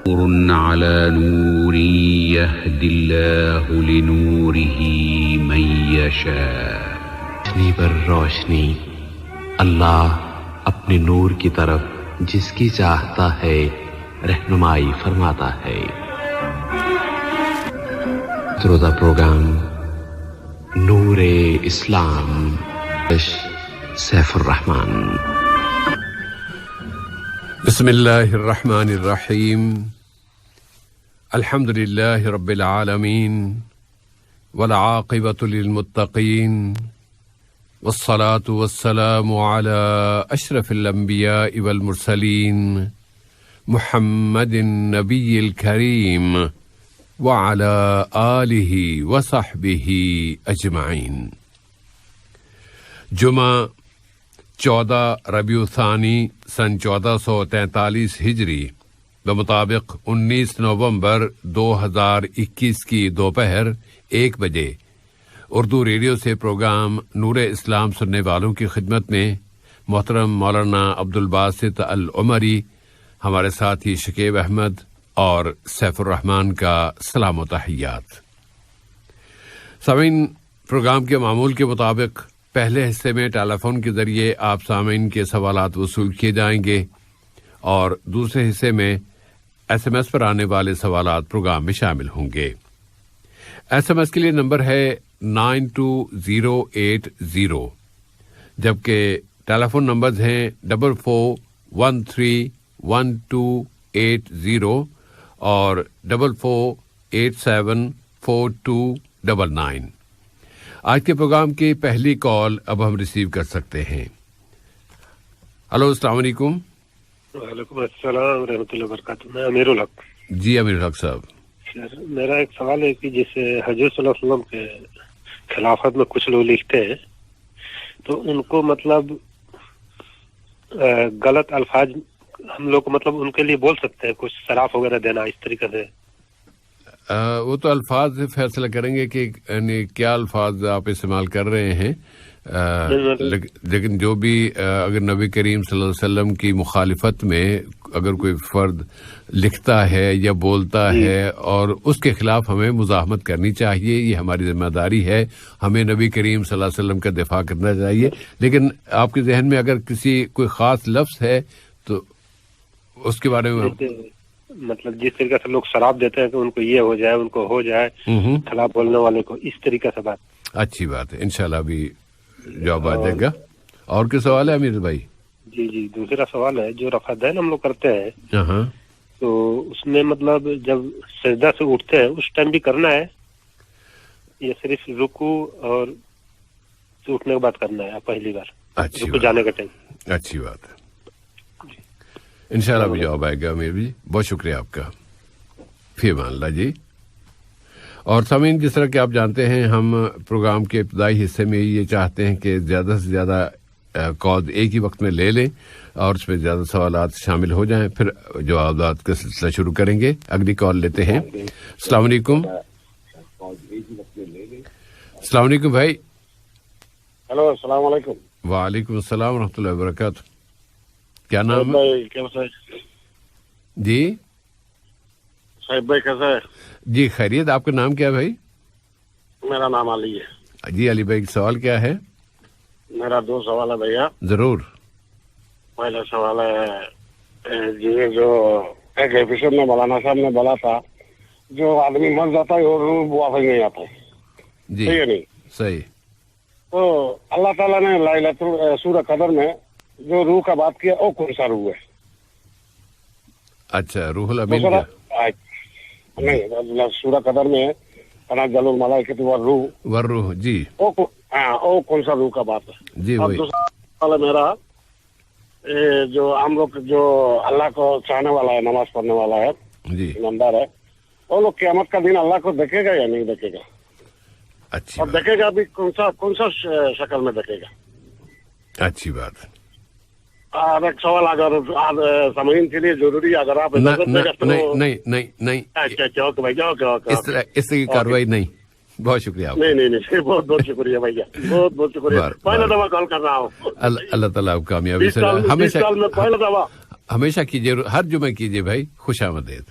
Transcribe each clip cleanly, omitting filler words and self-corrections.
نور على نور يهدي الله لنوره من يشاء. روشنی پر روشنی اللہ اپنے نور کی طرف جس کی چاہتا ہے رہنمائی فرماتا ہے. Through the program Noor Islam Saif ur Rahman. بسم اللہ الرحمن الرحیم. الحمد للہ رب العالمین والعاقبۃ للمتقین والصلاة والسلام علی اشرف الانبیاء والمرسلین محمد النبی الکریم وعلی آلہ وصحبہ اجمعین. جمعہ 14 ربیع الثانی سن 1443 ہجری بمطابق 19 نومبر 2021 کی دوپہر 1 بجے اردو ریڈیو سے پروگرام نور اسلام سننے والوں کی خدمت میں محترم مولانا عبدالباسط العمری، ہمارے ساتھی شکیب احمد اور سیف الرحمان کا سلام و تحیات. سامعین، پروگرام کے معمول کے مطابق پہلے حصے میں ٹیلی فون کے ذریعے آپ سامعین کے سوالات وصول کیے جائیں گے اور دوسرے حصے میں ایس ایم ایس پر آنے والے سوالات پروگرام میں شامل ہوں گے. ایس ایم ایس کے لیے نمبر ہے 92080، جبکہ ٹیلی فون نمبرز ہیں 44131280 اور 44874299. آج کے پروگرام کی پہلی کال اب ہم ریسیو کر سکتے ہیں. ہلو، السلام علیکم. وعلیکم السلام ورحمۃ اللہ وبرکاتہ. میں امیر الحق. جی امیر الحق صاحب. سر، میرا ایک سوال ہے کہ جیسے حضور صلی اللہ علیہ وسلم کے خلافت میں کچھ لوگ لکھتے ہیں تو ان کو مطلب غلط الفاظ ہم لوگ مطلب ان کے لیے بول سکتے ہیں، کچھ صراف وغیرہ دینا اس طریقے سے؟ وہ تو الفاظ سے فیصلہ کریں گے کہ یعنی کیا الفاظ آپ استعمال کر رہے ہیں، لیکن جو بھی اگر نبی کریم صلی اللہ علیہ وسلم کی مخالفت میں اگر کوئی فرد لکھتا ہے یا بولتا ہے اور اس کے خلاف ہمیں مزاحمت کرنی چاہیے، یہ ہماری ذمہ داری ہے. ہمیں نبی کریم صلی اللہ علیہ وسلم کا دفاع کرنا چاہیے. لیکن آپ کے ذہن میں اگر کوئی خاص لفظ ہے تو اس کے بارے میں مطلب جس طریقے سے لوگ شراب دیتے ہیں کہ ان کو یہ ہو جائے، ان کو ہو جائے، خلاف بولنے والے کو، اس طریقے سے بات. اچھی بات ہے، انشاءاللہ ابھی جواب آ جائے گا. اور کیا سوال ہے امیر بھائی؟ جی دوسرا سوال ہے، جو رفع دین ہم لوگ کرتے ہیں تو اس میں مطلب جب سجدہ سے اٹھتے ہیں اس ٹائم بھی کرنا ہے یا صرف رکوع اور اٹھنے کے بعد کرنا ہے پہلی بار رکوع جانے کا ٹائم؟ اچھی بات ہے، انشاءاللہ بھی جواب آئے گا. امیر جی بہت شکریہ آپ کا، فی امان اللہ جی. اور سامعین، جس طرح کہ آپ جانتے ہیں ہم پروگرام کے ابتدائی حصے میں یہ چاہتے ہیں کہ زیادہ سے زیادہ کال ایک ہی وقت میں لے لیں اور اس میں زیادہ سوالات شامل ہو جائیں، پھر جوابات کا سلسلہ شروع کریں گے. اگلی کال لیتے ہیں. السلام علیکم. السلام علیکم بھائی. ہلو، السلام علیکم. وعلیکم السلام ورحمۃ اللہ وبرکاتہ. کیا نام ہے جی؟ صاحب بھائی کیسا ہے؟ جی خیریت. آپ کا نام کیا ہے بھائی؟ میرا نام علی ہے. جی علی بھائی، سوال کیا ہے؟ میرا 2 سوال ہے بھیا. ضرور. پہلا سوال ہے یہ جو ایک ایپیسوڈ میں مولانا صاحب نے بولا تھا جو آدمی مر جاتا ہے اور روح واپس نہیں آتا ہے، جی صحیح ہے نہیں؟ صحیح. تو اللہ تعالیٰ نے سورہ قدر میں جو روح کا بات کیا وہ کون سا روح ہے؟ اچھا، روح الامین کا نہیں، سورہ قدر میں تنزل الملائکۃ والروح، جی وہ کون سا روح کا بات ہے؟ جی وہی. دوسرا سوال میرا، جو ہم لوگ جو اللہ کو چاہنے والا ہے، نماز پڑھنے والا ہے، جی ایماندار ہے، وہ لوگ قیامت کا دن اللہ کو دیکھے گا یا نہیں دیکھے گا؟ اچھی اور دیکھے گا بھی کون سا شکل میں دیکھے گا؟ اچھی بات. اور ایک سوال اگر سامعین کے لیے ضروری ہے، اگر آپ نہیں اچھا اوکے بھائی، اوکے اس طرح کی کاروائی نہیں. بہت شکریہ آپ. نہیں بہت شکریہ بھیا، بہت شکریہ. پہلا دفعہ کال کر رہا ہوں. اللہ تعالیٰ آپ کامیابی سے ہمیشہ کیجیے، ہر جمعہ کیجیے بھائی. خوش آمدید.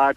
8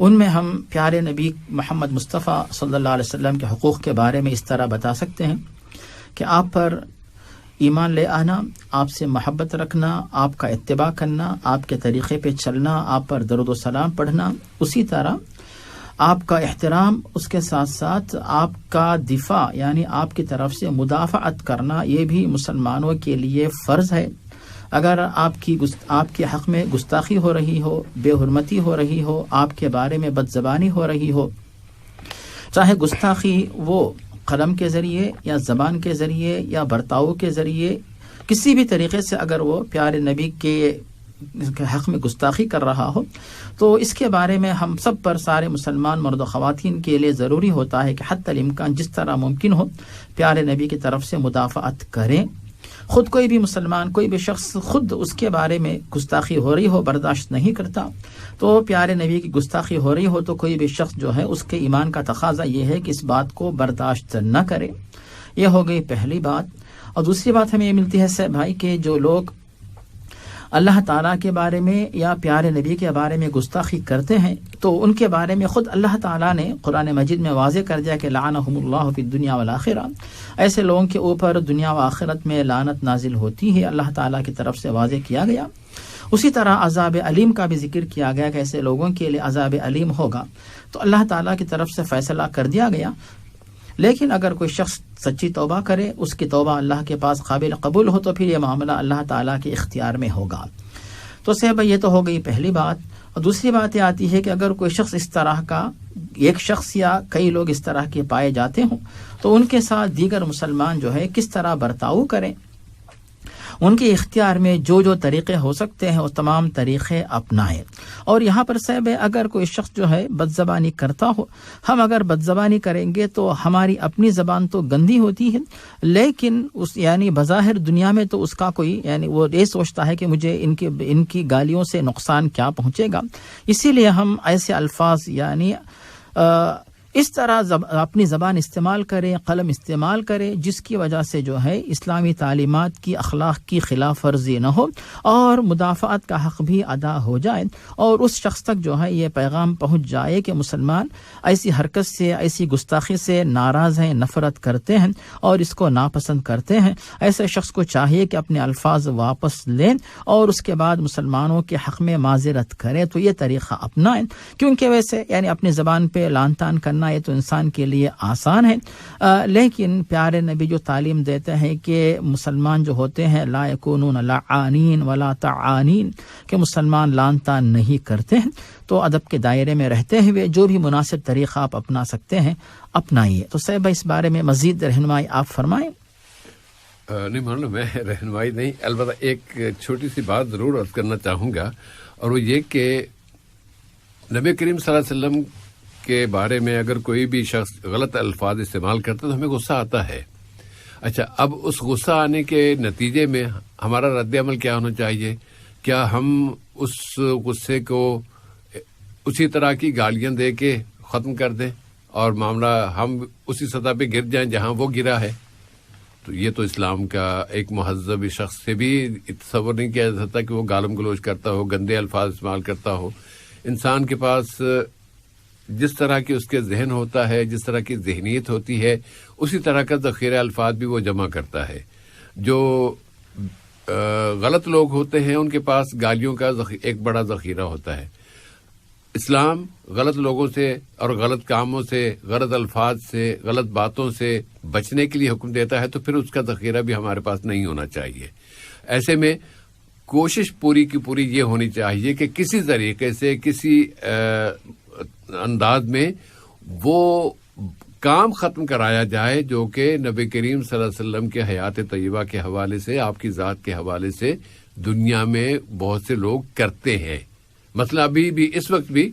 ان میں ہم پیارے نبی محمد مصطفیٰ صلی اللہ علیہ وسلم کے حقوق کے بارے میں اس طرح بتا سکتے ہیں کہ آپ پر ایمان لے آنا، آپ سے محبت رکھنا، آپ کا اتباع کرنا، آپ کے طریقے پہ چلنا، آپ پر درود و سلام پڑھنا، اسی طرح آپ کا احترام، اس کے ساتھ ساتھ آپ کا دفاع یعنی آپ کی طرف سے مدافعت کرنا، یہ بھی مسلمانوں کے لیے فرض ہے۔ اگر آپ کے حق میں گستاخی ہو رہی ہو، بے حرمتی ہو رہی ہو، آپ کے بارے میں بد زبانی ہو رہی ہو، چاہے گستاخی وہ قلم کے ذریعے یا زبان کے ذریعے یا برتاؤ کے ذریعے، کسی بھی طریقے سے اگر وہ پیارے نبی کے حق میں گستاخی کر رہا ہو، تو اس کے بارے میں ہم سب پر، سارے مسلمان مرد و خواتین کے لیے ضروری ہوتا ہے کہ حتی الامکان جس طرح ممکن ہو پیارے نبی کی طرف سے مدافعت کریں۔ خود کوئی بھی مسلمان، کوئی بھی شخص خود اس کے بارے میں گستاخی ہو رہی ہو برداشت نہیں کرتا، تو پیارے نبی کی گستاخی ہو رہی ہو تو کوئی بھی شخص جو ہے اس کے ایمان کا تقاضا یہ ہے کہ اس بات کو برداشت نہ کرے۔ یہ ہو گئی پہلی بات۔ اور دوسری بات ہمیں یہ ملتی ہے سے بھائی کہ جو لوگ اللہ تعالیٰ کے بارے میں یا پیارے نبی کے بارے میں گستاخی کرتے ہیں تو ان کے بارے میں خود اللہ تعالیٰ نے قرآن مجید میں واضح کر دیا کہ لعنہم اللہ فی الدنیا والآخرہ، ایسے لوگوں کے اوپر دنیا و آخرت میں لعنت نازل ہوتی ہے، اللہ تعالیٰ کی طرف سے واضح کیا گیا۔ اسی طرح عذاب علیم کا بھی ذکر کیا گیا کہ ایسے لوگوں کے لیے عذاب علیم ہوگا، تو اللہ تعالیٰ کی طرف سے فیصلہ کر دیا گیا۔ لیکن اگر کوئی شخص سچی توبہ کرے، اس کی توبہ اللہ کے پاس قابل قبول ہو، تو پھر یہ معاملہ اللہ تعالیٰ کے اختیار میں ہوگا۔ تو صاحب یہ تو ہو گئی پہلی بات۔ اور دوسری بات یہ آتی ہے کہ اگر کوئی شخص اس طرح کا، ایک شخص یا کئی لوگ اس طرح کے پائے جاتے ہوں تو ان کے ساتھ دیگر مسلمان جو ہے کس طرح برتاؤ کریں، ان کے اختیار میں جو جو طریقے ہو سکتے ہیں وہ تمام طریقے اپنائیں۔ اور یہاں پر صاحب اگر کوئی شخص جو ہے بد زبانی کرتا ہو، ہم اگر بد زبانی کریں گے تو ہماری اپنی زبان تو گندی ہوتی ہے، لیکن اس یعنی بظاہر دنیا میں تو اس کا کوئی یعنی وہ یہ سوچتا ہے کہ مجھے ان کی گالیوں سے نقصان کیا پہنچے گا، اسی لیے ہم ایسے الفاظ یعنی اس طرح اپنی زبان استعمال کریں، قلم استعمال کریں جس کی وجہ سے جو ہے اسلامی تعلیمات کی، اخلاق کی خلاف ورزی نہ ہو اور مدافعت کا حق بھی ادا ہو جائے، اور اس شخص تک جو ہے یہ پیغام پہنچ جائے کہ مسلمان ایسی حرکت سے، ایسی گستاخی سے ناراض ہیں، نفرت کرتے ہیں اور اس کو ناپسند کرتے ہیں۔ ایسے شخص کو چاہیے کہ اپنے الفاظ واپس لیں اور اس کے بعد مسلمانوں کے حق میں معذرت کریں، تو یہ طریقہ اپنائیں، کیونکہ ویسے یعنی اپنی زبان پہ لعن طعن کرنا یہ تو انسان کے لیے آسان ہے، لیکن پیارے نبی جو تعلیم دیتے ہیں کہ مسلمان جو ہوتے ہیں لا یکونون لعانین ولا تعانین، کہ مسلمان لعن طعن نہیں کرتے ہیں، تو ادب کے دائرے میں رہتے ہوئے جو بھی مناسب طریقہ آپ اپنا سکتے ہیں اپنائیے۔ تو صاحب اس بارے میں مزید رہنمائی آپ فرمائیں۔ نہیں معلوم، میں رہنمائی نہیں، البتہ ایک چھوٹی سی بات ضرور عرض کرنا چاہوں گا، اور وہ یہ کہ نبی کریم صلی اللہ علیہ وسلم کے بارے میں اگر کوئی بھی شخص غلط الفاظ استعمال کرتا ہے تو ہمیں غصہ آتا ہے۔ اچھا، اب اس غصہ آنے کے نتیجے میں ہمارا رد عمل کیا ہونا چاہیے؟ کیا ہم اس غصے کو اسی طرح کی گالیاں دے کے ختم کر دیں اور معاملہ ہم اسی سطح پہ گر جائیں جہاں وہ گرا ہے؟ تو یہ تو اسلام کا ایک مہذب شخص سے بھی تصور نہیں کیا جا سکتا کہ وہ گالم گلوچ کرتا ہو، گندے الفاظ استعمال کرتا ہو۔ انسان کے پاس جس طرح کی اس کے ذہن ہوتا ہے، جس طرح کی ذہنیت ہوتی ہے، اسی طرح کا ذخیرہ الفاظ بھی وہ جمع کرتا ہے۔ جو غلط لوگ ہوتے ہیں ان کے پاس گالیوں کا ایک بڑا ذخیرہ ہوتا ہے۔ اسلام غلط لوگوں سے اور غلط کاموں سے، غلط الفاظ سے، غلط باتوں سے بچنے کے لیے حکم دیتا ہے، تو پھر اس کا ذخیرہ بھی ہمارے پاس نہیں ہونا چاہیے۔ ایسے میں کوشش پوری کی پوری یہ ہونی چاہیے کہ کسی طریقے سے، کسی انداز میں وہ کام ختم کرایا جائے جو کہ نبی کریم صلی اللہ علیہ وسلم کے حیات طیبہ کے حوالے سے، آپ کی ذات کے حوالے سے دنیا میں بہت سے لوگ کرتے ہیں۔ مثلا ابھی بھی اس وقت بھی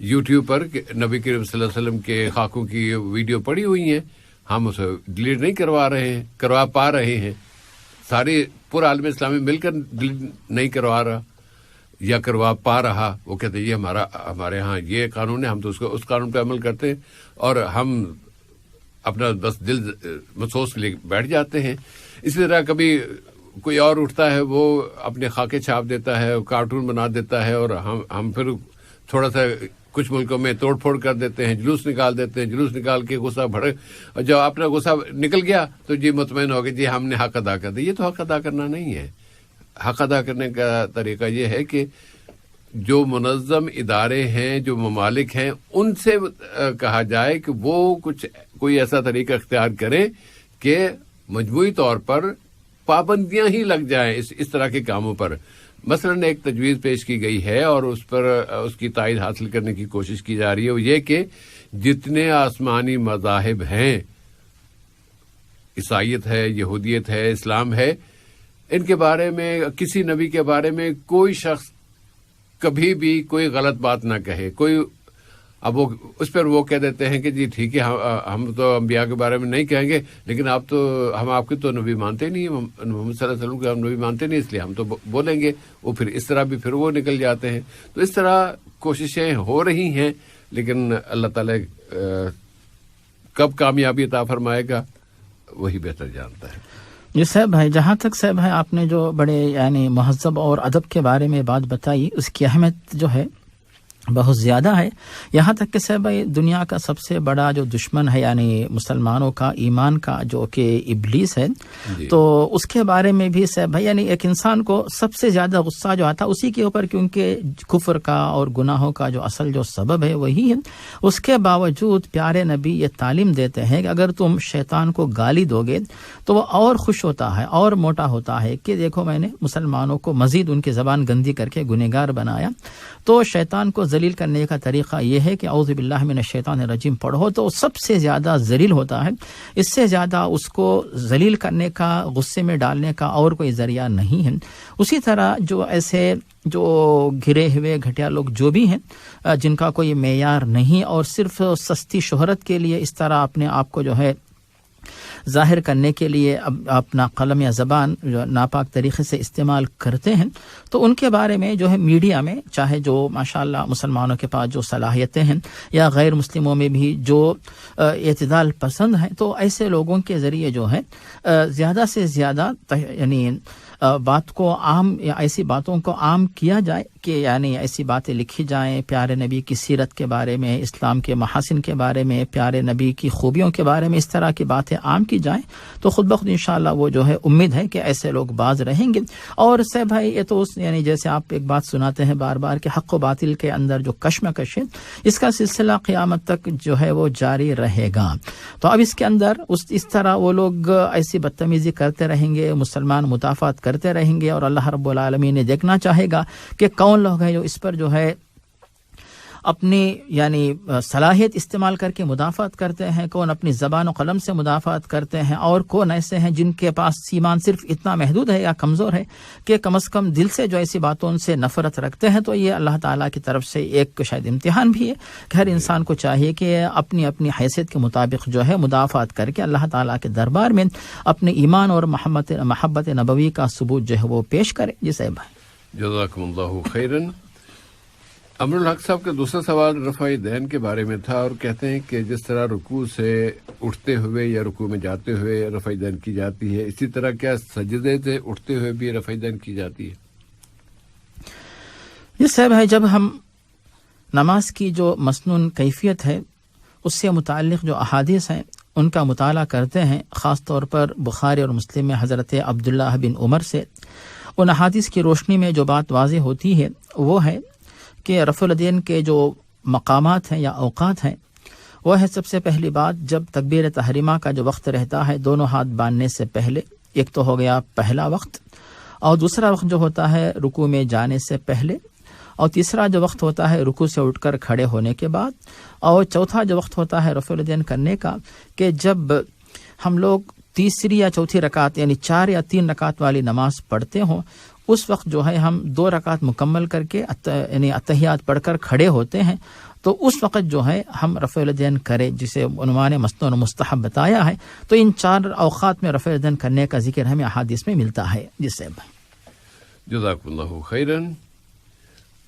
یوٹیوب پر نبی کریم صلی اللہ علیہ وسلم کے خاکوں کی ویڈیو پڑی ہوئی ہیں، ہم اسے ڈیلیٹ نہیں کروا پا رہے ہیں، سارے پورا عالم اسلامی مل کر ڈیلیٹ نہیں کروا رہا یا کروا پا رہا۔ وہ کہتے ہیں یہ ہمارے ہاں یہ قانون ہے، ہم تو اس قانون پہ عمل کرتے ہیں، اور ہم اپنا بس دل محسوس لے بیٹھ جاتے ہیں۔ اسی طرح کبھی کوئی اور اٹھتا ہے، وہ اپنے خاکے چھاپ دیتا ہے، کارٹون بنا دیتا ہے، اور ہم پھر تھوڑا سا کچھ ملکوں میں توڑ پھوڑ کر دیتے ہیں، جلوس نکال دیتے ہیں، جلوس نکال کے غصہ بھڑک، اور جب اپنا غصہ نکل گیا تو جی مطمئن ہو گئے جی ہم نے حق ادا کر دیا. یہ تو حق ادا کرنا نہیں ہے. حق ادا کرنے کا طریقہ یہ ہے کہ جو منظم ادارے ہیں، جو ممالک ہیں، ان سے کہا جائے کہ وہ کوئی ایسا طریقہ اختیار کریں کہ مجموعی طور پر پابندیاں ہی لگ جائیں اس طرح کے کاموں پر. مثلاً ایک تجویز پیش کی گئی ہے اور اس پر اس کی تائید حاصل کرنے کی کوشش کی جا رہی ہے، وہ یہ کہ جتنے آسمانی مذاہب ہیں، عیسائیت ہے، یہودیت ہے، اسلام ہے، ان کے بارے میں کسی نبی کے بارے میں کوئی شخص کبھی بھی کوئی غلط بات نہ کہے. کوئی اب وہ اس پر وہ کہہ دیتے ہیں کہ جی ٹھیک ہے ہم تو انبیاء کے بارے میں نہیں کہیں گے، لیکن ہم آپ کے تو نبی مانتے نہیں، محمد صلی اللہ علیہ وسلم کے ہم نبی مانتے نہیں، اس لیے ہم تو بولیں گے. وہ پھر اس طرح بھی پھر وہ نکل جاتے ہیں. تو اس طرح کوششیں ہو رہی ہیں، لیکن اللہ تعالی کب کامیابی عطا فرمائے گا وہی بہتر جانتا ہے. جی صاحب بھائی، جہاں تک صاحب بھائی آپ نے جو بڑے یعنی مہذب اور ادب کے بارے میں بات بتائی، اس کی اہمیت جو ہے بہت زیادہ ہے. یہاں تک کہ صاحب بھائی دنیا کا سب سے بڑا جو دشمن ہے یعنی مسلمانوں کا، ایمان کا، جو کہ ابلیس ہے، تو اس کے بارے میں بھی صاحب بھائی یعنی ایک انسان کو سب سے زیادہ غصہ جو آتا اسی کے اوپر، کیونکہ کفر کا اور گناہوں کا جو اصل جو سبب ہے وہی ہے. اس کے باوجود پیارے نبی یہ تعلیم دیتے ہیں کہ اگر تم شیطان کو گالی دو گے تو وہ اور خوش ہوتا ہے اور موٹا ہوتا ہے کہ دیکھو میں نے مسلمانوں کو مزید ان کی زبان گندی کر کے گنہگار بنایا. تو شیطان کو ذلیل کرنے کا طریقہ یہ ہے کہ اعوذ باللہ من الشیطان الرجیم پڑھو، تو سب سے زیادہ ذلیل ہوتا ہے. اس سے زیادہ اس کو ذلیل کرنے کا، غصے میں ڈالنے کا اور کوئی ذریعہ نہیں ہے. اسی طرح جو ایسے جو گرے ہوئے گھٹیا لوگ جو بھی ہیں، جن کا کوئی معیار نہیں اور صرف سستی شہرت کے لیے اس طرح اپنے آپ کو جو ہے ظاہر کرنے کے لیے اپنا قلم یا زبان جو ناپاک طریقے سے استعمال کرتے ہیں، تو ان کے بارے میں جو ہے میڈیا میں، چاہے جو ماشاءاللہ مسلمانوں کے پاس جو صلاحیتیں ہیں یا غیر مسلموں میں بھی جو اعتدال پسند ہیں، تو ایسے لوگوں کے ذریعے جو ہے زیادہ سے زیادہ یعنی بات کو عام یا ایسی باتوں کو عام کیا جائے کہ یعنی ایسی باتیں لکھی جائیں پیارے نبی کی سیرت کے بارے میں، اسلام کے محاسن کے بارے میں، پیارے نبی کی خوبیوں کے بارے میں اس طرح کی باتیں عام کی جائیں، تو خود بخود انشاءاللہ وہ جو ہے امید ہے کہ ایسے لوگ باز رہیں گے. اور سے بھائی یہ تو یعنی جیسے آپ ایک بات سناتے ہیں بار بار کہ حق و باطل کے اندر جو کشمکش ہے، اس کا سلسلہ قیامت تک جو ہے وہ جاری رہے گا. تو اب اس کے اندر اس طرح وہ لوگ ایسی بدتمیزی کرتے رہیں گے، مسلمان مدافعت کرتے رہیں گے، اور اللہ رب العالمین نے دیکھنا چاہے گا کہ کون لوگ ہیں جو اس پر جو ہے اپنی یعنی صلاحیت استعمال کر کے مدافعت کرتے ہیں، کون اپنی زبان و قلم سے مدافعت کرتے ہیں، اور کون ایسے ہیں جن کے پاس ایمان صرف اتنا محدود ہے یا کمزور ہے کہ کم از کم دل سے جو ایسی باتوں سے نفرت رکھتے ہیں. تو یہ اللہ تعالیٰ کی طرف سے ایک شاید امتحان بھی ہے کہ ہر انسان کو چاہیے کہ اپنی اپنی حیثیت کے مطابق جو ہے مدافعت کر کے اللہ تعالیٰ کے دربار میں اپنے ایمان اور محبت نبوی کا ثبوت جو ہے وہ پیش کرے. جی صاحب بھائی جزاکم اللہ خیراً. امر الحق صاحب کا دوسرا سوال رفع دین کے بارے میں تھا، اور کہتے ہیں کہ جس طرح رکوع سے اٹھتے ہوئے یا رکوع میں جاتے ہوئے رفع دین کی جاتی ہے، اسی طرح کیا سجدے سے اٹھتے ہوئے بھی رفع دین کی جاتی ہے؟ یہ صاحب ہے جب ہم نماز کی جو مسنون کیفیت ہے اس سے متعلق جو احادیث ہیں ان کا مطالعہ کرتے ہیں، خاص طور پر بخاری اور مسلم میں حضرت عبداللہ بن عمر سے ان احادیث کی روشنی میں جو بات واضح ہوتی ہے وہ ہے کہ رفع الیدین کے جو مقامات ہیں یا اوقات ہیں وہ ہے سب سے پہلی بات جب تکبیر تحریمہ کا جو وقت رہتا ہے دونوں ہاتھ باندھنے سے پہلے، ایک تو ہو گیا پہلا وقت، اور دوسرا وقت جو ہوتا ہے رکوع میں جانے سے پہلے، اور تیسرا جو وقت ہوتا ہے رکوع سے اٹھ کر کھڑے ہونے کے بعد، اور چوتھا جو وقت ہوتا ہے رفع الیدین کرنے کا کہ جب ہم لوگ تیسری یا چوتھی رکعت یعنی 4 یا 3 رکعت والی نماز پڑھتے ہوں، اس وقت جو ہے ہم 2 رکعت مکمل کر کے یعنی اتحیات پڑھ کر کھڑے ہوتے ہیں، تو اس وقت جو ہے ہم رفع الیدین کریں، جسے عنوان مسنون مستحب بتایا ہے. تو ان 4 اوقات میں رفع الیدین کرنے کا ذکر ہمیں احادیث میں ملتا ہے. جس سے جزاک اللہ خیراً.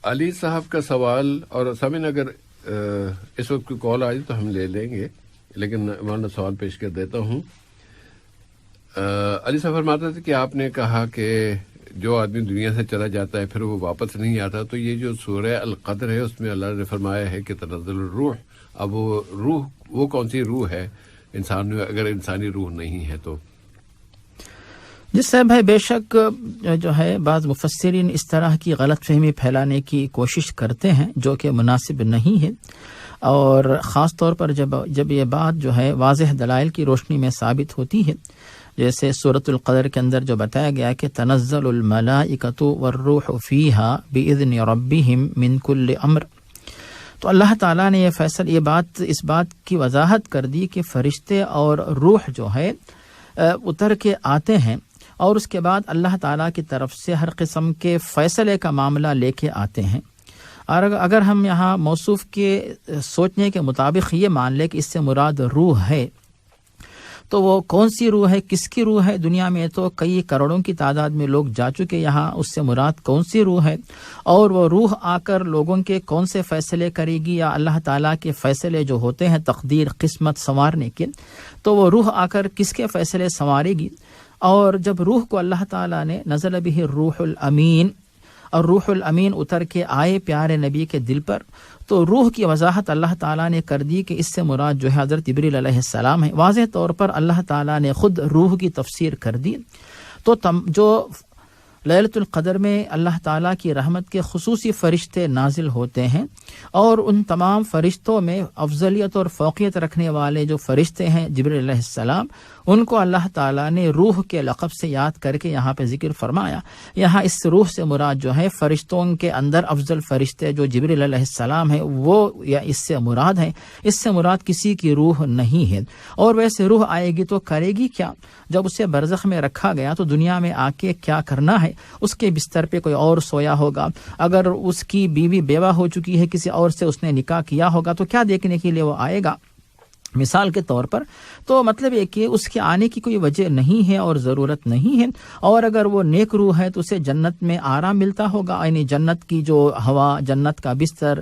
علی صاحب کا سوال، اور سامعین اگر اس وقت کوئی کال آئی تو ہم لے لیں گے، لیکن میں سوال پیش کر دیتا ہوں. علی صاحب فرماتے تھے کہ آپ نے کہا کہ جو آدمی دنیا سے چلا جاتا ہے پھر وہ واپس نہیں آتا، تو یہ جو سورہ القدر ہے اس میں اللہ نے فرمایا ہے کہ تنزل الروح. اب وہ روح وہ کون سی روح ہے انسان میں اگر انسانی روح نہیں ہے تو؟ جس سے بھائی بے شک جو ہے بعض مفسرین اس طرح کی غلط فہمی پھیلانے کی کوشش کرتے ہیں جو کہ مناسب نہیں ہے، اور خاص طور پر جب یہ بات جو ہے واضح دلائل کی روشنی میں ثابت ہوتی ہے، جیسے سورۃ القدر کے اندر جو بتایا گیا کہ تنزل الملائکۃ والروح فیہا بإذن ربہم من کل امر، تو اللہ تعالیٰ نے اس بات کی وضاحت کر دی کہ فرشتے اور روح جو ہے اتر کے آتے ہیں، اور اس کے بعد اللہ تعالیٰ کی طرف سے ہر قسم کے فیصلے کا معاملہ لے کے آتے ہیں. اور اگر ہم یہاں موصوف کے سوچنے کے مطابق یہ مان لیں کہ اس سے مراد روح ہے، تو وہ کون سی روح ہے، کس کی روح ہے؟ دنیا میں تو کئی کروڑوں کی تعداد میں لوگ جا چکے، یہاں اس سے مراد کون سی روح ہے، اور وہ روح آ کر لوگوں کے کون سے فیصلے کرے گی، یا اللہ تعالیٰ کے فیصلے جو ہوتے ہیں تقدیر قسمت سنوارنے کے، تو وہ روح آ کر کس کے فیصلے سنوارے گی؟ اور جب روح کو اللہ تعالیٰ نے نزل بہ الروح الامین، اور روح الامین اتر کے آئے پیارے نبی کے دل پر، تو روح کی وضاحت اللہ تعالیٰ نے کر دی کہ اس سے مراد جو ہے حضرت جبریل علیہ السلام ہے. واضح طور پر اللہ تعالیٰ نے خود روح کی تفسیر کر دی. تو جو لیلۃ القدر میں اللہ تعالیٰ کی رحمت کے خصوصی فرشتے نازل ہوتے ہیں، اور ان تمام فرشتوں میں افضلیت اور فوقیت رکھنے والے جو فرشتے ہیں جبریل علیہ السلام، ان کو اللہ تعالیٰ نے روح کے لقب سے یاد کر کے یہاں پہ ذکر فرمایا. یہاں اس روح سے مراد جو ہے فرشتوں کے اندر افضل فرشتے جو جبریل علیہ السلام ہیں وہ یا اس سے مراد ہیں. اس سے مراد کسی کی روح نہیں ہے. اور ویسے روح آئے گی تو کرے گی کیا؟ جب اسے برزخ میں رکھا گیا تو دنیا میں آ کے کیا کرنا ہے؟ اس کے بستر پہ کوئی اور سویا ہوگا، اگر اس کی بیوی بیوہ ہو چکی ہے کسی اور سے اس نے نکاح کیا ہوگا تو کیا دیکھنے کے لیے وہ آئے گا؟ مثال کے طور پر تو مطلب یہ کہ اس کے آنے کی کوئی وجہ نہیں ہے اور ضرورت نہیں ہے. اور اگر وہ نیک روح ہے تو اسے جنت میں آرام ملتا ہوگا، یعنی جنت کی جو ہوا، جنت کا بستر،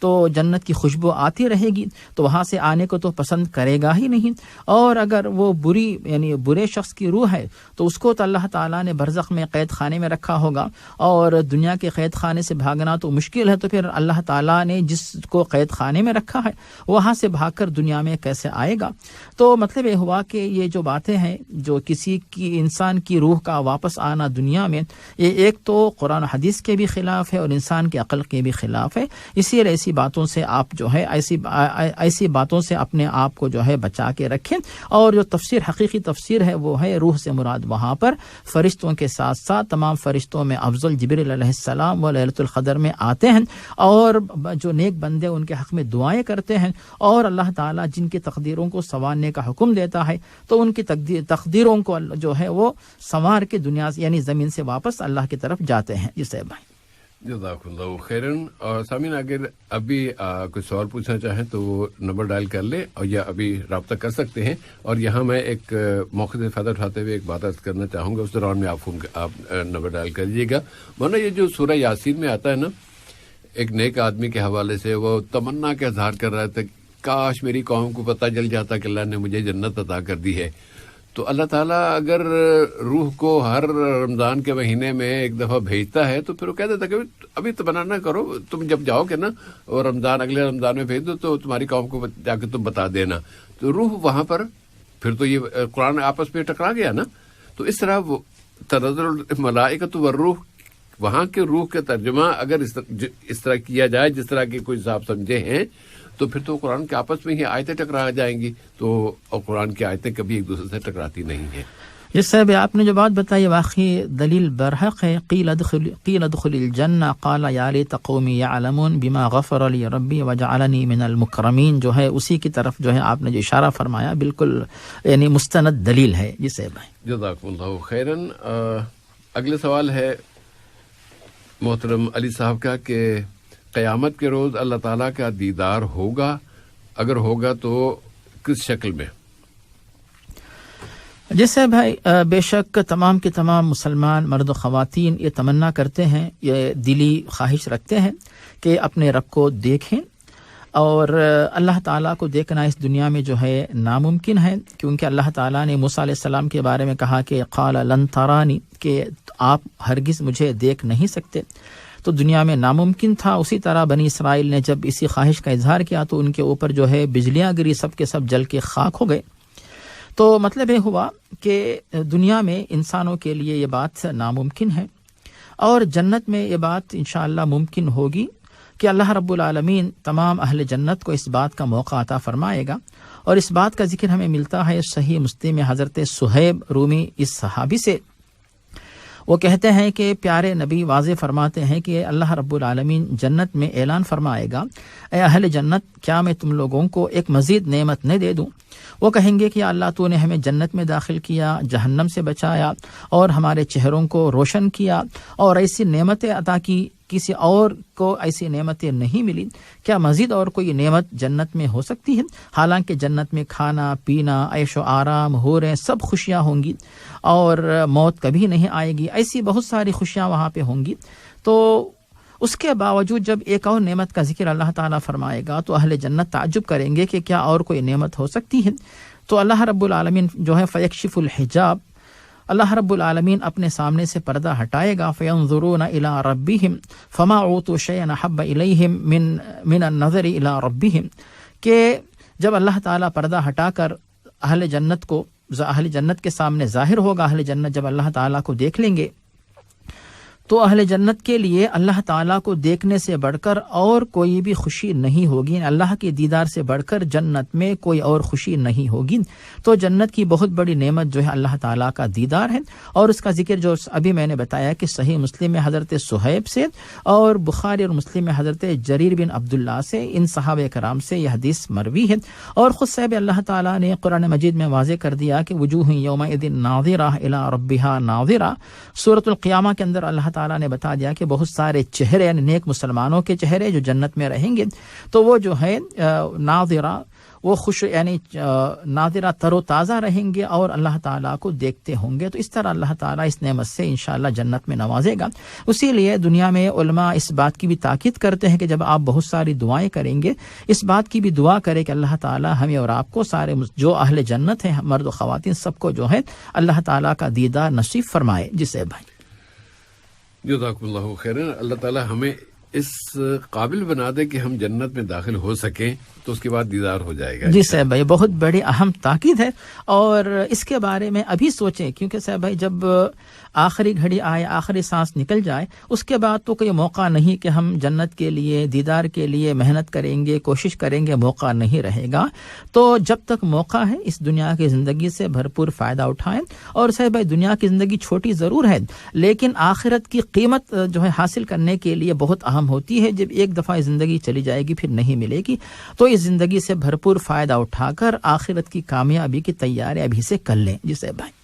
تو جنت کی خوشبو آتی رہے گی، تو وہاں سے آنے کو تو پسند کرے گا ہی نہیں. اور اگر وہ بری یعنی برے شخص کی روح ہے تو اس کو تو اللہ تعالیٰ نے برزخ میں قید خانے میں رکھا ہوگا، اور دنیا کے قید خانے سے بھاگنا تو مشکل ہے، تو پھر اللہ تعالیٰ نے جس کو قید خانے میں رکھا ہے وہاں سے بھاگ کر دنیا میں کیسے آئے گا؟ تو مطلب یہ ہوا کہ یہ جو باتیں ہیں جو کسی کی انسان کی روح کا واپس آنا دنیا میں، یہ ایک تو قرآن و حدیث کے بھی خلاف ہے اور انسان کی عقل کے بھی خلاف ہے. اسی لیے ایسی باتوں سے آپ جو ہے ایسی باتوں سے اپنے آپ کو جو ہے بچا کے رکھیں. اور جو تفسیر حقیقی تفسیر ہے وہ ہے روح سے مراد وہاں پر فرشتوں کے ساتھ ساتھ تمام فرشتوں میں افضل جبریل علیہ السلام و لیلۃ القدر میں آتے ہیں، اور جو نیک بندے ان کے حق میں دعائیں کرتے ہیں، اور اللہ تعالیٰ جن کی تقدیروں کو سنوارنے کا حکم دیتا ہے تو ان کی تقدیروں کو جو ہے وہ سنوار کے دنیا یعنی زمین سے واپس اللہ کی طرف جاتے ہیں. جی صاحب بھائی، جزاک اللہ خیرن. اور سامعین اگر ابھی کوئی سوال پوچھنا چاہیں تو وہ نمبر ڈائل کر لیں، اور یا ابھی رابطہ کر سکتے ہیں. اور یہاں میں ایک موقع سے فائدہ اٹھاتے ہوئے ایک بات عرض کرنا چاہوں گا، اس دوران میں آپ نمبر ڈائل کر لیجیے گا. ورنہ یہ جو سورہ یاسین میں آتا ہے نا، ایک نیک آدمی کے حوالے سے وہ تمنا کا اظہار کر رہا تھا، کاش میری قوم کو پتہ چل جاتا کہ اللہ نے مجھے جنت عطا کر دی ہے. تو اللہ تعالیٰ اگر روح کو ہر رمضان کے مہینے میں ایک دفعہ بھیجتا ہے تو پھر وہ کہہ دیتا کہ ابھی تمنا نہ کرو، تم جب جاؤ گے نا اور اگلے رمضان میں بھیج دو تو تمہاری قوم کو جا کے تم بتا دینا. تو روح وہاں پر پھر تو یہ قرآن آپس میں ٹکرا گیا نا. تو اس طرح وہ تنزل الملائکۃ والروح، وہاں کے روح کا ترجمہ اگر اس طرح کیا جائے جس طرح کے کوئی صاحب سمجھے ہیں تو پھر تو قرآن کے آپس میں ہی آیتیں ٹکرا جائیں گی. تو اور قرآن کی آیتیں کبھی ایک دوسرے سے ٹکراتی نہیں ہیں. جس صاحب آپ نے جو بات بتائی واقعی دلیل برحق ہے. قیل ادخل الجنہ قال یا لیت قومی یعلمون بما غفر لی ربی وجعلنی من المکرمین، جو ہے اسی کی طرف جو ہے آپ نے جو اشارہ فرمایا بالکل یعنی مستند دلیل ہے. جی صاحب بھائی، جزاکم اللہ خیرن. اگلے سوال ہے محترم علی صاحب کا کہ قیامت کے روز اللہ تعالیٰ کا دیدار ہوگا؟ اگر ہوگا تو کس شکل میں؟ جیسے بھائی بے شک تمام کے تمام مسلمان مرد و خواتین یہ تمنا کرتے ہیں، یہ دلی خواہش رکھتے ہیں کہ اپنے رب کو دیکھیں. اور اللہ تعالیٰ کو دیکھنا اس دنیا میں جو ہے ناممکن ہے، کیونکہ اللہ تعالیٰ نے موسیٰ علیہ السلام کے بارے میں کہا کہ قال لن ترانی، کہ آپ ہرگز مجھے دیکھ نہیں سکتے، تو دنیا میں ناممکن تھا۔ اسی طرح بنی اسرائیل نے جب اسی خواہش کا اظہار کیا تو ان کے اوپر جو ہے بجلیاں گری، سب کے سب جل کے خاک ہو گئے۔ تو مطلب یہ ہوا کہ دنیا میں انسانوں کے لیے یہ بات ناممکن ہے، اور جنت میں یہ بات انشاءاللہ ممکن ہوگی کہ اللہ رب العالمین تمام اہل جنت کو اس بات کا موقع عطا فرمائے گا۔ اور اس بات کا ذکر ہمیں ملتا ہے صحیح مسلم میں حضرت صہیب رومی اس صحابی سے، وہ کہتے ہیں کہ پیارے نبی واضح فرماتے ہیں کہ اللہ رب العالمین جنت میں اعلان فرمائے گا، اے اہل جنت، کیا میں تم لوگوں کو ایک مزید نعمت نہ دے دوں؟ وہ کہیں گے کہ یا اللہ، تو نے ہمیں جنت میں داخل کیا، جہنم سے بچایا، اور ہمارے چہروں کو روشن کیا، اور ایسی نعمتیں عطا کی، کسی اور کو ایسی نعمتیں نہیں ملی، کیا مزید اور کوئی نعمت جنت میں ہو سکتی ہے؟ حالانکہ جنت میں کھانا پینا، عیش و آرام ہو رہے، سب خوشیاں ہوں گی، اور موت کبھی نہیں آئے گی، ایسی بہت ساری خوشیاں وہاں پہ ہوں گی۔ تو اس کے باوجود جب ایک اور نعمت کا ذکر اللہ تعالیٰ فرمائے گا تو اہل جنت تعجب کریں گے کہ کیا اور کوئی نعمت ہو سکتی ہے؟ تو اللہ رب العالمین جو ہے فیکشف الحجاب، اللہ رب العالمین اپنے سامنے سے پردہ ہٹائے گا، فینظرون الی ربہم فما اوتوا شیئا احب الیہم من النظر الی ربہم، کہ جب اللہ تعالیٰ پردہ ہٹا کر اہل جنت کے سامنے ظاہر ہوگا، اہل جنت جب اللہ تعالیٰ کو دیکھ لیں گے تو اہل جنت کے لیے اللہ تعالیٰ کو دیکھنے سے بڑھ کر اور کوئی بھی خوشی نہیں ہوگی، اللہ کے دیدار سے بڑھ کر جنت میں کوئی اور خوشی نہیں ہوگی۔ تو جنت کی بہت بڑی نعمت جو ہے اللہ تعالیٰ کا دیدار ہے، اور اس کا ذکر جو ابھی میں نے بتایا کہ صحیح مسلم میں حضرت صہیب سے اور بخاری اور مسلم میں حضرت جریر بن عبداللہ سے، ان صحابہ کرام سے یہ حدیث مروی ہے۔ اور خود صاحب اللہ تعالیٰ نے قرآن مجید میں واضح کر دیا کہ وجوہ یومئذ ناظرہ الی ربہا ناظرہ، سورۃ القیامہ کے اندر اللہ تعالیٰ نے بتا دیا کہ بہت سارے چہرے، یعنی نیک مسلمانوں کے چہرے جو جنت میں رہیں گے، تو وہ جو ہے ناظرہ، وہ خوش، یعنی ناظرہ تر و تازہ رہیں گے اور اللہ تعالیٰ کو دیکھتے ہوں گے۔ تو اس طرح اللہ تعالیٰ اس نعمت سے انشاءاللہ جنت میں نوازے گا۔ اسی لیے دنیا میں علماء اس بات کی بھی تاکید کرتے ہیں کہ جب آپ بہت ساری دعائیں کریں گے، اس بات کی بھی دعا کریں کہ اللہ تعالیٰ ہمیں اور آپ کو، سارے جو اہل جنت ہیں مرد و خواتین، سب کو جو ہے اللہ تعالیٰ کا دیدار نصیب فرمائے۔ جسے بھائی جزاکم اللہ خیرن، اللہ تعالیٰ ہمیں اس قابل بنا دے کہ ہم جنت میں داخل ہو سکیں، تو اس کے بعد دیدار ہو جائے گا۔ جی صاحب بھائی، بہت بڑی اہم تاکید ہے، اور اس کے بارے میں ابھی سوچیں، کیونکہ صاحب بھائی جب آخری گھڑی آئے، آخری سانس نکل جائے، اس کے بعد تو کوئی موقع نہیں کہ ہم جنت کے لیے، دیدار کے لیے محنت کریں گے، کوشش کریں گے، موقع نہیں رہے گا۔ تو جب تک موقع ہے اس دنیا کی زندگی سے بھرپور فائدہ اٹھائیں۔ اور صاحب بھائی دنیا کی زندگی چھوٹی ضرور ہے، لیکن آخرت کی قیمت جو ہے حاصل کرنے کے لیے بہت اہم ہوتی ہے۔ جب ایک دفعہ زندگی چلی جائے گی پھر نہیں ملے گی، تو اس زندگی سے بھرپور فائدہ اٹھا کر آخرت کی کامیابی کی تیاری ابھی سے کر لیں۔ جی صاحب بھائی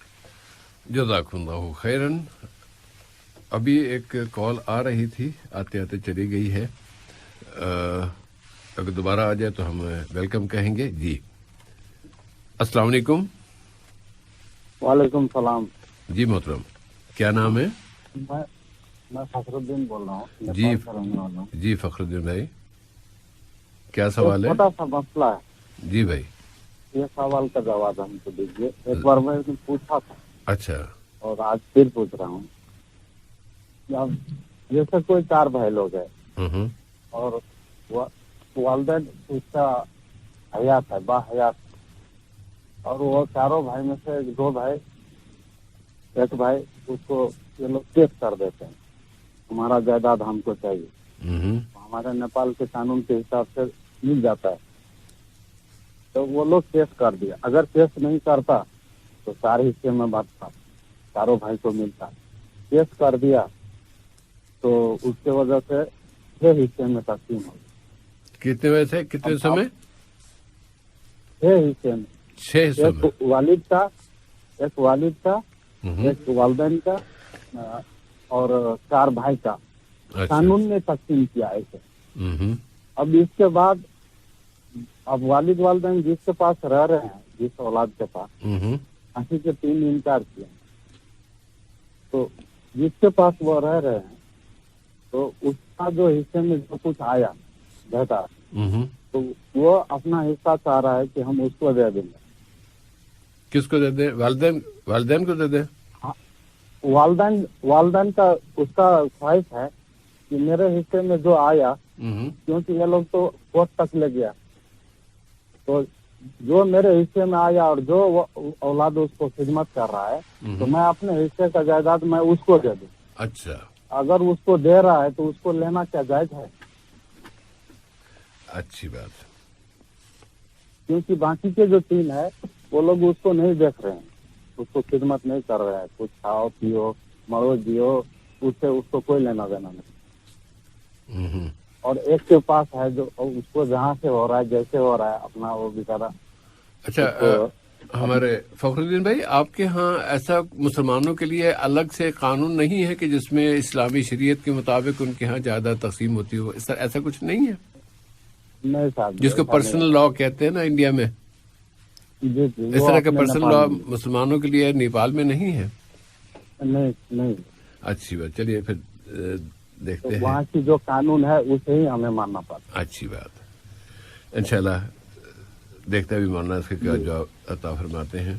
جزاکم اللہ خیرن۔ ابھی ایک کال آ رہی تھی، آتے آتے چلی گئی ہے، اگر دوبارہ آ جائے تو ہم ویلکم کہیں گے۔ جی السلام علیکم۔ وعلیکم السلام۔ جی محترم، کیا نام ہے؟ میں فخر الدین بول رہا ہوں۔ جی فخر الدین بھائی، کیا سوال ہے؟ چھوٹا سا مسئلہ ہے۔ جی بھائی، یہ سوال کا جواب ہم کو دیجیے۔ ایک بار میں نے پوچھا تھا، اچھا، اور آج پھر پوچھ رہا ہوں۔ جیسے کوئی 4 بھائی لوگ ہیں، اور والدین اس کا حیات ہے، با حیات، اور وہ چاروں بھائی میں سے 2 بھائی، ایک بھائی اس کو یہ لوگ کیس کر دیتے ہیں، ہمارا جائیداد ہم کو چاہیے، ہمارے نیپال کے قانون کے حساب سے مل جاتا ہے، تو وہ لوگ کیس کر دیا۔ اگر کیس نہیں کرتا تو 4 حصے میں بانٹتا، چاروں بھائی کو ملتا۔ کیس کر دیا تو اس کی وجہ سے 6 حصے میں تقسیم ہو۔ کتنے ویسے کتنے سمے؟ 6 حصے میں، 6 حصے، ایک والد کا، ایک والدین کا، اور 4 بھائی کا قانون نے تقسیم کیا ایسے۔ اب اس کے بعد اب والد والدین جس کے پاس رہ رہے ہیں، جس اولاد کے پاس، کسی کے 3 انکار کیا، تو جس کے پاس وہ رہ رہے ہیں تو اس کا جو حصے میں جو کچھ آیا بہتر، تو وہ اپنا حصہ چاہ رہا ہے کہ ہم اس کو دے دیں گے. کس کو دے دیں؟ والدین کو دے دیں؟ والدین کا اس کا خواہش ہے کہ میرے حصے میں جو آیا، کیونکہ یہ لوگ تو کوٹ تک لے گیا، تو جو میرے حصے میں آیا اور جو اولاد اس کو خدمت کر رہا ہے تو میں اپنے حصے کا جائیداد میں اس کو دے دوں. اچھا، اگر اس کو دے رہا ہے تو اس کو لینا کیا جائز ہے؟ اچھی بات. کیونکہ باقی کے جو ٹیم ہے وہ لوگ اس کو نہیں دیکھ رہے ہیں، اس کو خدمت نہیں کر رہے ہیں، کچھ کھاؤ پیو مرو جیو، اس سے اس کو کوئی لینا دینا نہیں. اور ایک کے پاس ہے جو اس کو جہاں سے ہو رہا ہے جیسے ہو رہا ہے اپنا وہ بیچارہ. اچھا، ہمارے فخر الدین بھائی، آپ کے ہاں ایسا مسلمانوں کے لیے الگ سے قانون نہیں ہے کہ جس میں اسلامی شریعت کے مطابق ان کے ہاں جائیداد تقسیم ہوتی ہو؟ ایسا کچھ نہیں ہے؟ نہیں صاحب، جس کو پرسنل لا کہتے ہیں نا انڈیا میں، جی اس طرح کا پرسنل لا مسلمانوں کے لیے نیپال میں نہیں ہے؟ نہیں. اچھی بات. چلیے پھر دیکھتے ہیں وہاں کی جو قانون ہے اسے ہی ہمیں ماننا پڑتا. اچھی بات. انشاءاللہ دیکھتے ہیں بھی مولانا اس کے کیا جواب عطا فرماتے ہیں.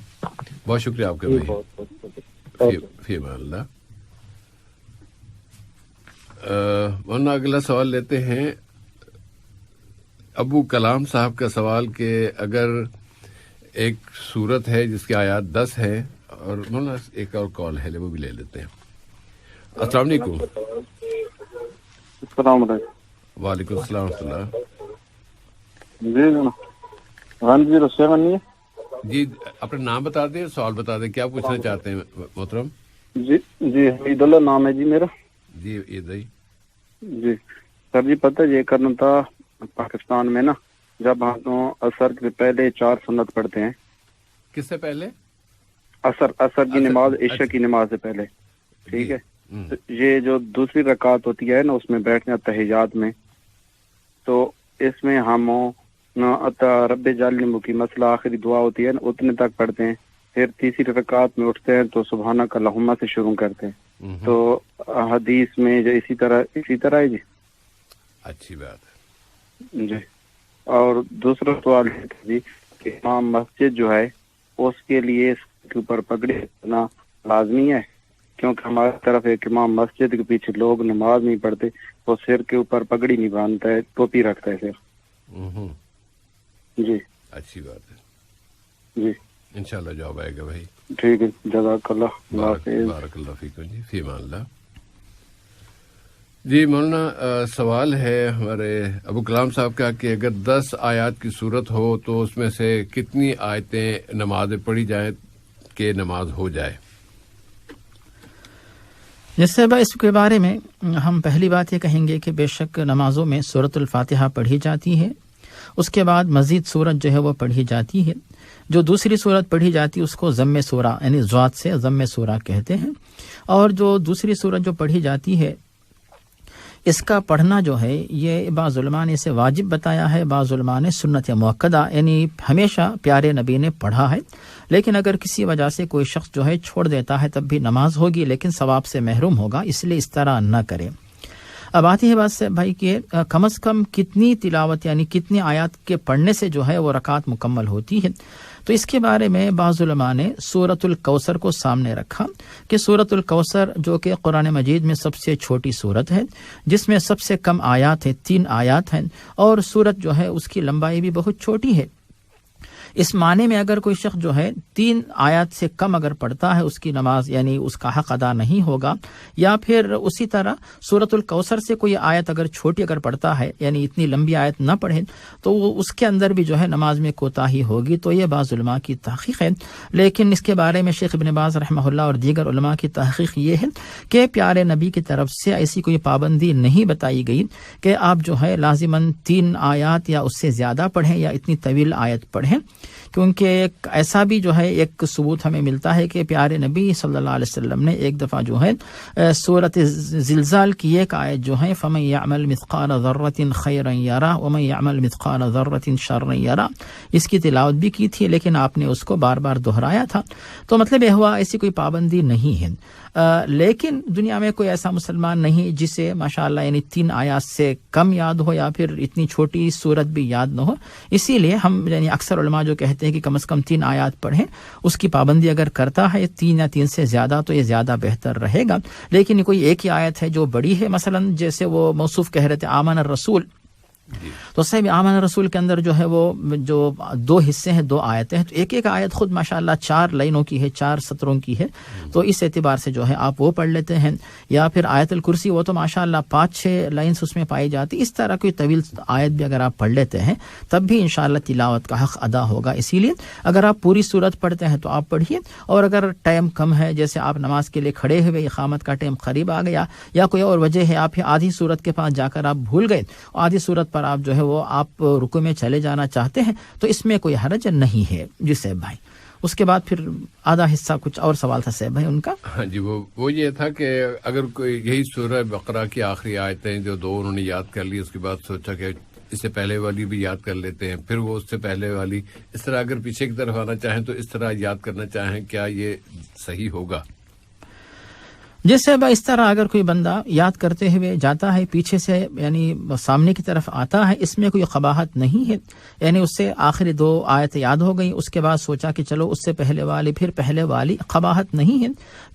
بہت شکریہ آپ کا بھائی. فی امان اللہ. مولانا اگلا سوال لیتے ہیں. ابو کلام صاحب کا سوال کہ اگر ایک سورت ہے جس کی آیات 10 ہے، اور مولانا ایک اور کال ہے وہ بھی لے لیتے ہیں. السلام علیکم. السلام علیکم. وعلیکم السلام ورحمۃ اللہ. جی 107 نہیں ہے جی، اپنا نام بتا دیں، سوال بتا دیں، کیا پوچھنا چاہتے ہیں محترم؟ جی حمید اللہ نام ہے جی میرا. جی عید جی سر جی، پتہ یہ کرنا تھا، پاکستان میں نا جب ہم اثر کے پہلے 4 سنت پڑھتے ہیں. کس سے پہلے؟ اثر کی نماز، عشاء کی نماز سے پہلے، ٹھیک ہے. یہ جو دوسری رکعت ہوتی ہے نا اس میں بیٹھنے تحیات میں، تو اس میں ہم رب جعلنی مقیم مسئلہ آخری دعا ہوتی ہے نا اتنے تک پڑھتے ہیں. پھر تیسری رکعت میں اٹھتے ہیں تو سبحانک اللہم سے شروع کرتے ہیں. تو حدیث میں جو اسی طرح ہے جی. اچھی بات ہے جی. اور دوسرا سوال ہے جی کہ امام مسجد جو ہے اس کے لیے اس کے اوپر پگڑی رکھنا لازمی ہے، کیونکہ ہماری طرف ایک امام مسجد کے پیچھے لوگ نماز نہیں پڑھتے، وہ سر کے اوپر پگڑی نہیں باندھتا ہے، ٹوپی رکھتا ہے سر. جی اچھی بات ہے جی. انشاءاللہ جواب آئے گا بھائی. ٹھیک ہے، جزاک اللہ. بارک اللہ فیکم جی. فی امان اللہ. جی مولانا، سوال ہے ہمارے ابو کلام صاحب کا کہ اگر 10 آیات کی صورت ہو تو اس میں سے کتنی آیتیں نمازیں پڑھی جائیں کہ نماز ہو جائے؟ جیسے اس کے بارے میں ہم پہلی بات یہ کہیں گے کہ بے شک نمازوں میں سورۃ الفاتحہ پڑھی جاتی ہے، اس کے بعد مزید سورت جو ہے وہ پڑھی جاتی ہے. جو دوسری سورت پڑھی جاتی ہے اس کو ضم سورہ یعنی ذات سے ضم سورہ کہتے ہیں. اور جو دوسری سورت جو پڑھی جاتی ہے اس کا پڑھنا جو ہے یہ بعض علماء نے اسے واجب بتایا ہے، بعض علماء نے سنت مؤکدہ یعنی ہمیشہ پیارے نبی نے پڑھا ہے. لیکن اگر کسی وجہ سے کوئی شخص جو ہے چھوڑ دیتا ہے تب بھی نماز ہوگی لیکن ثواب سے محروم ہوگا، اس لیے اس طرح نہ کرے. اب آتی ہے بات سے بھائی کہ کم از کم کتنی تلاوت یعنی کتنی آیات کے پڑھنے سے جو ہے وہ رکعت مکمل ہوتی ہے. تو اس کے بارے میں بعض علماء نے سورۃ الکوثر کو سامنے رکھا کہ سورۃ الکوثر جو کہ قرآن مجید میں سب سے چھوٹی سورت ہے، جس میں سب سے کم آیات ہیں، 3 آیات ہیں، اور سورت جو ہے اس کی لمبائی بھی بہت چھوٹی ہے. اس معنی میں اگر کوئی شخص جو ہے 3 آیات سے کم اگر پڑھتا ہے اس کی نماز یعنی اس کا حق ادا نہیں ہوگا. یا پھر اسی طرح سورۃ الکوثر سے کوئی آیت اگر چھوٹی اگر پڑھتا ہے یعنی اتنی لمبی آیت نہ پڑھے تو وہ اس کے اندر بھی جو ہے نماز میں کوتاہی ہوگی. تو یہ بعض علماء کی تحقیق ہے، لیکن اس کے بارے میں شیخ ابن باز رحمہ اللہ اور دیگر علماء کی تحقیق یہ ہے کہ پیارے نبی کی طرف سے ایسی کوئی پابندی نہیں بتائی گئی کہ آپ جو ہے لازماً 3 آیات یا اس سے زیادہ پڑھیں یا اتنی طویل آیت پڑھیں. کیونکہ ایک ایسا بھی جو ہے ایک ثبوت ہمیں ملتا ہے کہ پیارے نبی صلی اللہ علیہ وسلم نے ایک دفعہ جو ہے سورۃ زلزال کی ایک آیت جو ہے فَمَن يَعْمَلْ مِثْقَالَ ذَرَّةٍ خَيْرًا يَرَهُ وَمَن يَعْمَلْ مِثْقَالَ ذَرَّةٍ شَرًّا يَرَهُ، اس کی تلاوت بھی کی تھی لیکن آپ نے اس کو بار بار دہرایا تھا. تو مطلب یہ ہوا ایسی کوئی پابندی نہیں ہے. لیکن دنیا میں کوئی ایسا مسلمان نہیں جسے ماشاءاللہ یعنی 3 آیات سے کم یاد ہو یا پھر اتنی چھوٹی صورت بھی یاد نہ ہو. اسی لیے ہم یعنی اکثر علماء جو کہتے ہیں کہ کم از کم 3 آیات پڑھیں, اس کی پابندی اگر کرتا ہے 3 یا 3 سے زیادہ تو یہ زیادہ بہتر رہے گا. لیکن کوئی ایک ہی آیت ہے جو بڑی ہے, مثلا جیسے وہ موصوف کہہ رہے تھے آمن الرسول, تو صاحب آمن الرسول کے اندر جو ہے وہ جو 2 حصے ہیں, 2 آیتیں ہیں, تو ایک آیت خود ماشاءاللہ 4 لائنوں کی ہے, 4 سطروں کی ہے, تو اس اعتبار سے جو ہے آپ وہ پڑھ لیتے ہیں. یا پھر آیت الکرسی, وہ تو ماشاءاللہ 5-6 لائنز اس میں پائی جاتی. اس طرح کوئی طویل آیت بھی اگر آپ پڑھ لیتے ہیں تب بھی انشاءاللہ تلاوت کا حق ادا ہوگا. اسی لیے اگر آپ پوری سورت پڑھتے ہیں تو آپ پڑھیے, اور اگر ٹائم کم ہے, جیسے آپ نماز کے لیے کھڑے ہوئے اقامت کا ٹائم قریب آ گیا, یا کوئی اور وجہ ہے آپ آدھی سورت کے پاس جا کر آپ بھول گئے, آدھی سورت پر آپ جو ہے وہ آپ رکوع میں چلے جانا چاہتے ہیں, تو اس میں کوئی حرج نہیں ہے. جی سیب بھائی, اس کے بعد پھر آدھا حصہ کچھ اور سوال تھا سیب بھائی ان کا. ہاں جی, وہ یہ تھا کہ اگر کوئی یہی سورہ بقرہ کی آخری آیتیں جو 2 انہوں نے یاد کر لی, اس کے بعد سوچا کہ اس سے پہلے والی بھی یاد کر لیتے ہیں, پھر وہ اس سے پہلے والی, اس طرح اگر پیچھے کی طرف آنا چاہیں تو اس طرح یاد کرنا چاہیں, کیا یہ صحیح ہوگا؟ جیسے اس طرح اگر کوئی بندہ یاد کرتے ہوئے جاتا ہے پیچھے سے یعنی سامنے کی طرف آتا ہے, اس میں کوئی قباحت نہیں ہے. یعنی اس سے آخری 2 آیت یاد ہو گئی, اس کے بعد سوچا کہ چلو اس سے پہلے والی پھر پہلے والی, قباحت نہیں ہے,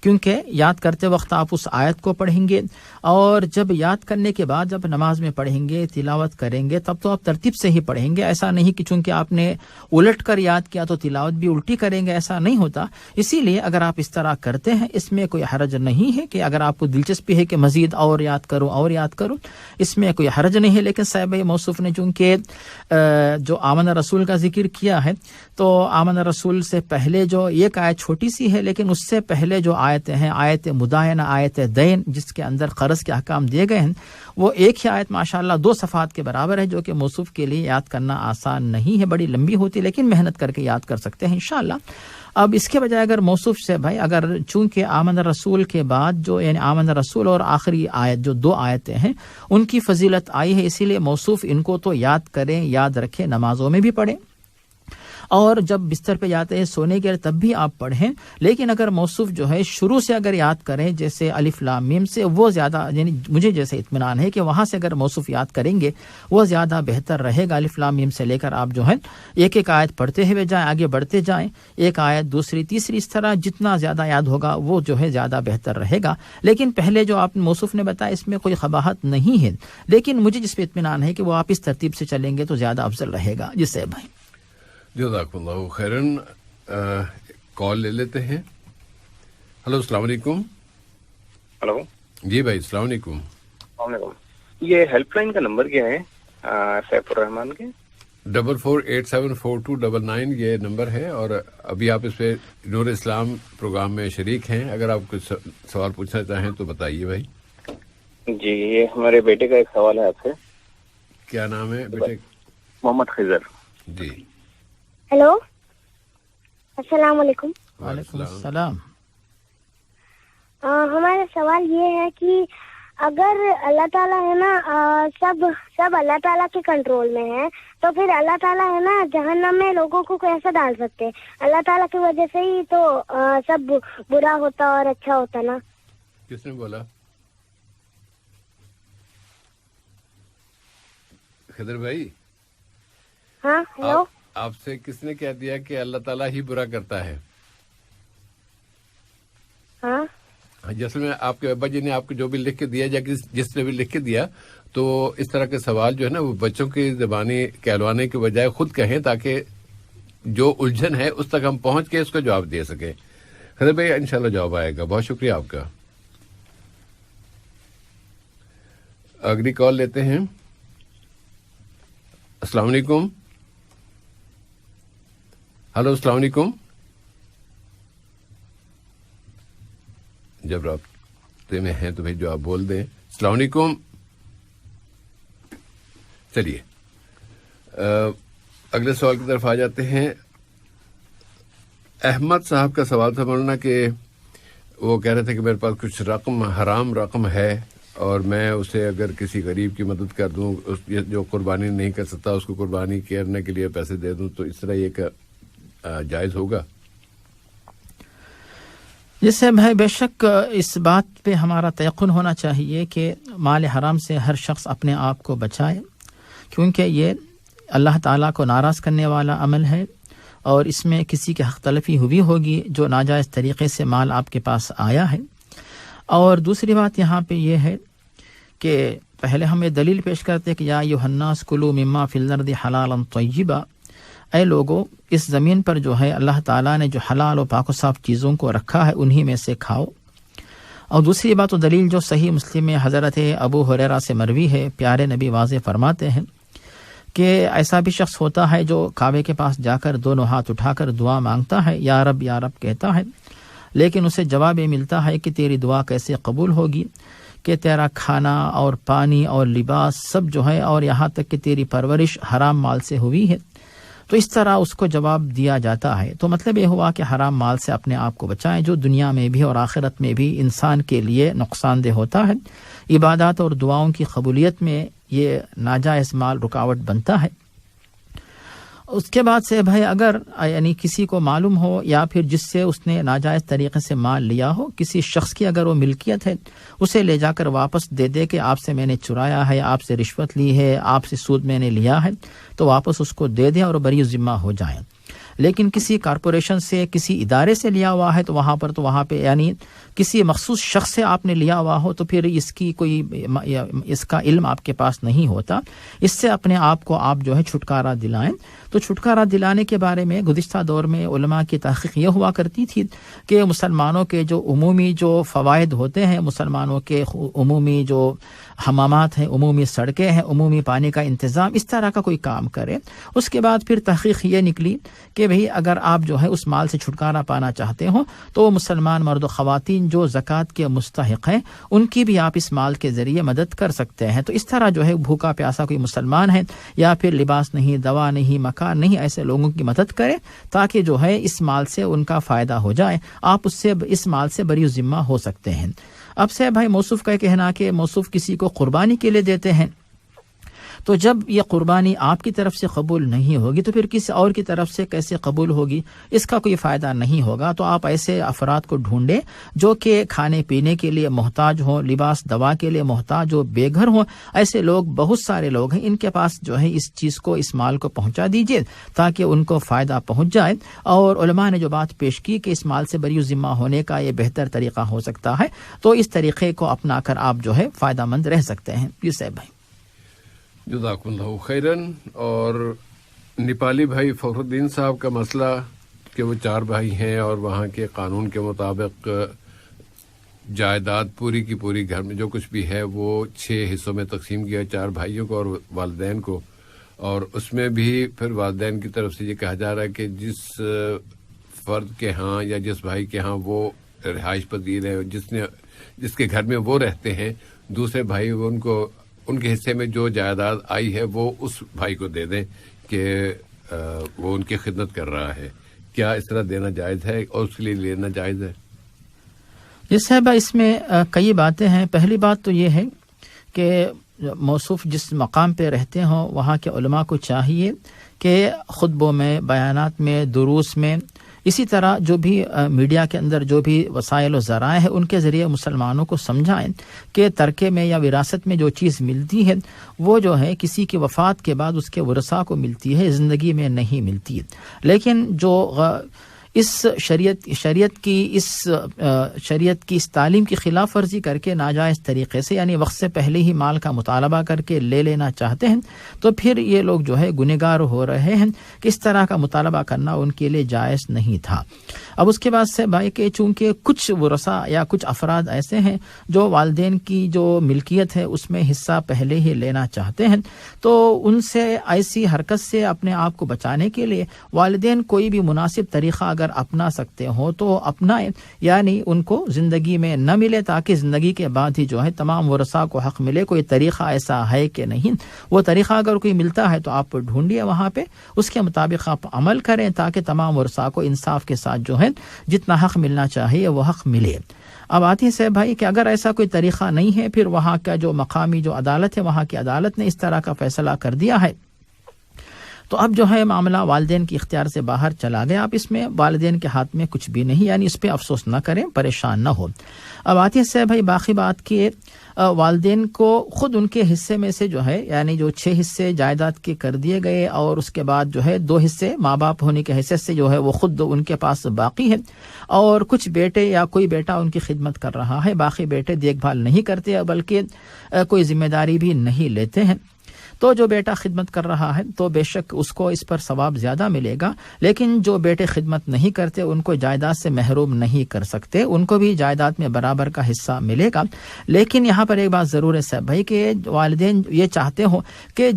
کیونکہ یاد کرتے وقت آپ اس آیت کو پڑھیں گے, اور جب یاد کرنے کے بعد جب نماز میں پڑھیں گے, تلاوت کریں گے, تب تو آپ ترتیب سے ہی پڑھیں گے. ایسا نہیں کہ چونکہ آپ نے الٹ کر یاد کیا تو تلاوت بھی الٹی کریں گے, ایسا نہیں ہوتا. اسی لیے اگر آپ اس طرح کرتے ہیں اس میں کوئی حرج نہیں ہے, کہ اگر آپ کو دلچسپی ہے کہ مزید اور یاد کروں, اس میں کوئی حرج نہیں ہے. لیکن صاحب موصوف نے چونکہ جو آمن رسول کا ذکر کیا ہے, تو آمن رسول سے پہلے جو ایک آیت چھوٹی سی ہے, لیکن اس سے پہلے جو آیتیں ہیں, آیت مدائنہ, آیت دین, جس کے اندر قرض کے احکام دیے گئے ہیں, وہ ایک ہی آیت ماشاءاللہ 2 صفحات کے برابر ہے, جو کہ موصوف کے لیے یاد کرنا آسان نہیں ہے, بڑی لمبی ہوتی, لیکن محنت کر کے یاد کر سکتے ہیں انشاءاللہ. اب اس کے بجائے اگر موصوف سے بھائی اگر چونکہ آمن رسول کے بعد جو یعنی آمن رسول اور آخری آیت جو 2 آیتیں ہیں ان کی فضیلت آئی ہے, اسی لیے موصوف ان کو تو یاد کریں, یاد رکھیں, نمازوں میں بھی پڑھیں, اور جب بستر پہ جاتے ہیں سونے کے لیے تب بھی آپ پڑھیں. لیکن اگر موصوف جو ہے شروع سے اگر یاد کریں, جیسے الف لام میم سے, وہ زیادہ یعنی مجھے جیسے اطمینان ہے کہ وہاں سے اگر موصوف یاد کریں گے وہ زیادہ بہتر رہے گا. الف لام میم سے لے کر آپ جو ہے ایک آیت پڑھتے ہوئے جائیں, آگے بڑھتے جائیں, ایک آیت دوسری تیسری, اس طرح جتنا زیادہ یاد ہوگا وہ جو ہے زیادہ بہتر رہے گا. لیکن پہلے جو آپ موصوف نے بتایا اس میں کوئی قباحت نہیں ہے, لیکن مجھے جس پہ اطمینان ہے کہ وہ آپ اس ترتیب سے چلیں گے تو زیادہ افضل رہے گا. جس سے بھائی جزاک اللہ خیرن, کال لے لیتے ہیں. ہلو, السلام علیکم. ہلو جی بھائی, السلام علیکم. السلام علیکم. یہ ہیلپ لائن کا نمبر کیا ہے سیف الرحمان کے؟ 44874299 یہ نمبر ہے, اور ابھی آپ اس پہ نور اسلام پروگرام میں شریک ہیں. اگر آپ کچھ سوال پوچھنا چاہیں تو بتائیے بھائی. جی, یہ ہمارے بیٹے کا ایک سوال ہے آپ سے. کیا نام ہے بیٹے؟ محمد خضر. جی. ہیلو, السلام علیکم. وعلیکم السلام. ہمارا سوال یہ ہے کہ اگر اللہ تعالیٰ ہے نا سب اللہ تعالیٰ کے کنٹرول میں ہے, تو پھر اللہ تعالیٰ ہے نا جہنم میں لوگوں کو کیسے ڈال سکتے؟ اللہ تعالیٰ کی وجہ سے ہی تو سب برا ہوتا اور اچھا ہوتا نا. کس نے بولا؟ خضر بھائی. ہاں, ہیلو. آپ سے کس نے کہہ دیا کہ اللہ تعالیٰ ہی برا کرتا ہے؟ ہاں, جیسے میں آپ کے ابا جی نے آپ کو جو بھی لکھ کے دیا, یا جس نے بھی لکھ کے دیا, تو اس طرح کے سوال جو ہے نا وہ بچوں کی زبانی کہلوانے کے بجائے خود کہیں, تاکہ جو الجھن ہے اس تک ہم پہنچ کے اس کا جواب دے سکیں. خضر بھائی انشاءاللہ جواب آئے گا. بہت شکریہ آپ کا. اگلی کال لیتے ہیں. السلام علیکم. ہلو, السلام علیکم. جب رابطے میں ہیں تو بھائی جو آپ بول دیں. السلام علیکم. چلیے اگلے سوال کی طرف آ جاتے ہیں. احمد صاحب کا سوال تھا مولانا, کہ وہ کہہ رہے تھے کہ میرے پاس کچھ رقم, حرام رقم ہے, اور میں اسے اگر کسی غریب کی مدد کر دوں, جو قربانی نہیں کر سکتا اس کو قربانی کرنے کے لیے پیسے دے دوں, تو اس طرح یہ جائز ہوگا؟ جیسے بھائی بے شک اس بات پہ ہمارا تیقن ہونا چاہیے کہ مال حرام سے ہر شخص اپنے آپ کو بچائے، کیونکہ یہ اللہ تعالیٰ کو ناراض کرنے والا عمل ہے، اور اس میں کسی کی حق تلفی ہوئی ہوگی جو ناجائز طریقے سے مال آپ کے پاس آیا ہے۔ اور دوسری بات یہاں پہ یہ ہے کہ پہلے ہم یہ دلیل پیش کرتے کہ یا ایھا الناس کلوا مما فی الارض حلالا طیبا، اے لوگو اس زمین پر جو ہے اللہ تعالیٰ نے جو حلال و پاک و صاف چیزوں کو رکھا ہے انہی میں سے کھاؤ۔ اور دوسری بات و دلیل جو صحیح مسلم میں حضرت ابو ہریرہ سے مروی ہے، پیارے نبی واضح فرماتے ہیں کہ ایسا بھی شخص ہوتا ہے جو کعبے کے پاس جا کر دونوں ہاتھ اٹھا کر دعا مانگتا ہے، یا رب کہتا ہے، لیکن اسے جواب یہ ملتا ہے کہ تیری دعا کیسے قبول ہوگی کہ تیرا کھانا اور پانی اور لباس سب جو ہے، اور یہاں تک کہ تیری پرورش حرام مال سے ہوئی ہے۔ تو اس طرح اس کو جواب دیا جاتا ہے۔ تو مطلب یہ ہوا کہ حرام مال سے اپنے آپ کو بچائیں، جو دنیا میں بھی اور آخرت میں بھی انسان کے لیے نقصان دہ ہوتا ہے۔ عبادات اور دعاؤں کی قبولیت میں یہ ناجائز مال رکاوٹ بنتا ہے۔ اس کے بعد سے بھائی اگر یعنی کسی کو معلوم ہو یا پھر جس سے اس نے ناجائز طریقے سے مال لیا ہو، کسی شخص کی اگر وہ ملکیت ہے، اسے لے جا کر واپس دے دے کہ آپ سے میں نے چرایا ہے، آپ سے رشوت لی ہے، آپ سے سود میں نے لیا ہے، تو واپس اس کو دے دیں اور بری ذمہ ہو جائیں۔ لیکن کسی کارپوریشن سے، کسی ادارے سے لیا ہوا ہے تو وہاں پہ یعنی کسی مخصوص شخص سے آپ نے لیا ہوا ہو تو پھر اس کی اس کا علم آپ کے پاس نہیں ہوتا، اس سے اپنے آپ کو آپ جو ہے چھٹکارا دلائیں۔ تو چھٹکارا دلانے کے بارے میں گزشتہ دور میں علماء کی تحقیق یہ ہوا کرتی تھی کہ مسلمانوں کے جو عمومی جو فوائد ہوتے ہیں، مسلمانوں کے عمومی جو حمامات ہیں، عمومی سڑکیں ہیں، عمومی پانی کا انتظام، اس طرح کا کوئی کام کرے۔ اس کے بعد پھر تحقیق یہ نکلی کہ بھئی اگر آپ جو ہے اس مال سے چھٹکارا پانا چاہتے ہو تو مسلمان مرد و خواتین جو زکوٰۃ کے مستحق ہیں ان کی بھی آپ اس مال کے ذریعے مدد کر سکتے ہیں۔ تو اس طرح جو ہے بھوکا پیاسا کوئی مسلمان ہے یا پھر لباس نہیں، دوا نہیں، مکان نہیں، ایسے لوگوں کی مدد کرے تاکہ جو ہے اس مال سے ان کا فائدہ ہو جائے، آپ اس مال سے بری ذمہ ہو سکتے ہیں۔ اب سے بھائی موصوف کا کہنا کہ موصوف کسی کو قربانی کے لیے دیتے ہیں، تو جب یہ قربانی آپ کی طرف سے قبول نہیں ہوگی تو پھر کسی اور کی طرف سے کیسے قبول ہوگی؟ اس کا کوئی فائدہ نہیں ہوگا۔ تو آپ ایسے افراد کو ڈھونڈیں جو کہ کھانے پینے کے لیے محتاج ہوں، لباس دوا کے لیے محتاج ہو، بے گھر ہوں۔ ایسے لوگ بہت سارے لوگ ہیں، ان کے پاس جو ہے اس چیز کو، اس مال کو پہنچا دیجئے تاکہ ان کو فائدہ پہنچ جائے۔ اور علماء نے جو بات پیش کی کہ اس مال سے بری ذمہ ہونے کا یہ بہتر طریقہ ہو سکتا ہے، تو اس طریقے کو اپنا کر آپ جو ہے فائدہ مند رہ سکتے ہیں۔ جی صاحب بھائی جزاکم اللہ خیرن۔ اور نیپالی بھائی فخر الدین صاحب کا مسئلہ کہ وہ 4 بھائی ہیں اور وہاں کے قانون کے مطابق جائیداد پوری کی پوری گھر میں جو کچھ بھی ہے وہ 6 حصوں میں تقسیم کیا، 4 بھائیوں کو اور والدین کو، اور اس میں بھی پھر والدین کی طرف سے یہ کہا جا رہا ہے کہ جس فرد کے ہاں یا جس بھائی کے ہاں وہ رہائش پذیر ہے، جس کے گھر میں وہ رہتے ہیں، دوسرے بھائی ان کے حصے میں جو جائیداد آئی ہے وہ اس بھائی کو دے دیں کہ وہ ان کی خدمت کر رہا ہے۔ کیا اس طرح دینا جائز ہے اور اس کے لیے لینا جائز ہے؟ جی صاحب اس میں کئی باتیں ہیں۔ پہلی بات تو یہ ہے کہ موصوف جس مقام پہ رہتے ہوں وہاں کے علماء کو چاہیے کہ خطبوں میں، بیانات میں، دروس میں، اسی طرح جو بھی میڈیا کے اندر جو بھی وسائل و ذرائع ہیں ان کے ذریعے مسلمانوں کو سمجھائیں کہ ترکے میں یا وراثت میں جو چیز ملتی ہے وہ جو ہے کسی کی وفات کے بعد اس کے ورثاء کو ملتی ہے، زندگی میں نہیں ملتی ہے۔ لیکن جو اس شریعت کی اس تعلیم کی خلاف ورزی کر کے ناجائز طریقے سے یعنی وقت سے پہلے ہی مال کا مطالبہ کر کے لے لینا چاہتے ہیں تو پھر یہ لوگ جو ہے گنہگار ہو رہے ہیں کہ اس طرح کا مطالبہ کرنا ان کے لیے جائز نہیں تھا۔ اب اس کے بعد سے بھائی کہ چونکہ کچھ ورثاء یا کچھ افراد ایسے ہیں جو والدین کی جو ملکیت ہے اس میں حصہ پہلے ہی لینا چاہتے ہیں، تو ان سے ایسی حرکت سے اپنے آپ کو بچانے کے لیے والدین کوئی بھی مناسب طریقہ اگر اپنا سکتے ہو تو اپنائیں، یعنی ان کو زندگی میں نہ ملے تاکہ زندگی کے بعد ہی جو ہے تمام ورثاء کو حق ملے۔ کوئی طریقہ ایسا ہے کہ نہیں؟ وہ طریقہ اگر کوئی ملتا ہے تو آپ ڈھونڈیے وہاں پہ، اس کے مطابق آپ عمل کریں تاکہ تمام ورثاء کو انصاف کے ساتھ جو ہے جتنا حق ملنا چاہیے وہ حق ملے۔ اب آتی ہے بھائی کہ اگر ایسا کوئی طریقہ نہیں ہے، پھر وہاں کا جو مقامی جو عدالت ہے وہاں کی عدالت نے اس طرح کا فیصلہ کر دیا ہے، تو اب جو ہے معاملہ والدین کے اختیار سے باہر چلا گیا، اب اس میں والدین کے ہاتھ میں کچھ بھی نہیں، یعنی اس پہ افسوس نہ کریں، پریشان نہ ہو۔ اب آتی ہے بھائی باقی بات کہ والدین کو خود ان کے حصے میں سے جو ہے یعنی جو 6 حصے جائیداد کے کر دیے گئے اور اس کے بعد جو ہے 2 حصے ماں باپ ہونے کے حیثیت سے جو ہے وہ خود ان کے پاس باقی ہے، اور کچھ بیٹے یا کوئی بیٹا ان کی خدمت کر رہا ہے، باقی بیٹے دیکھ بھال نہیں کرتے بلکہ کوئی ذمہ داری بھی نہیں لیتے ہیں، تو جو بیٹا خدمت کر رہا ہے تو بے شک اس کو اس پر ثواب زیادہ ملے گا، لیکن جو بیٹے خدمت نہیں کرتے ان کو جائیداد سے محروم نہیں کر سکتے، ان کو بھی جائیداد میں برابر کا حصہ ملے گا۔ لیکن یہاں پر ایک بات ضرور ہے صاحب بھائی کہ والدین یہ چاہتے ہوں کہ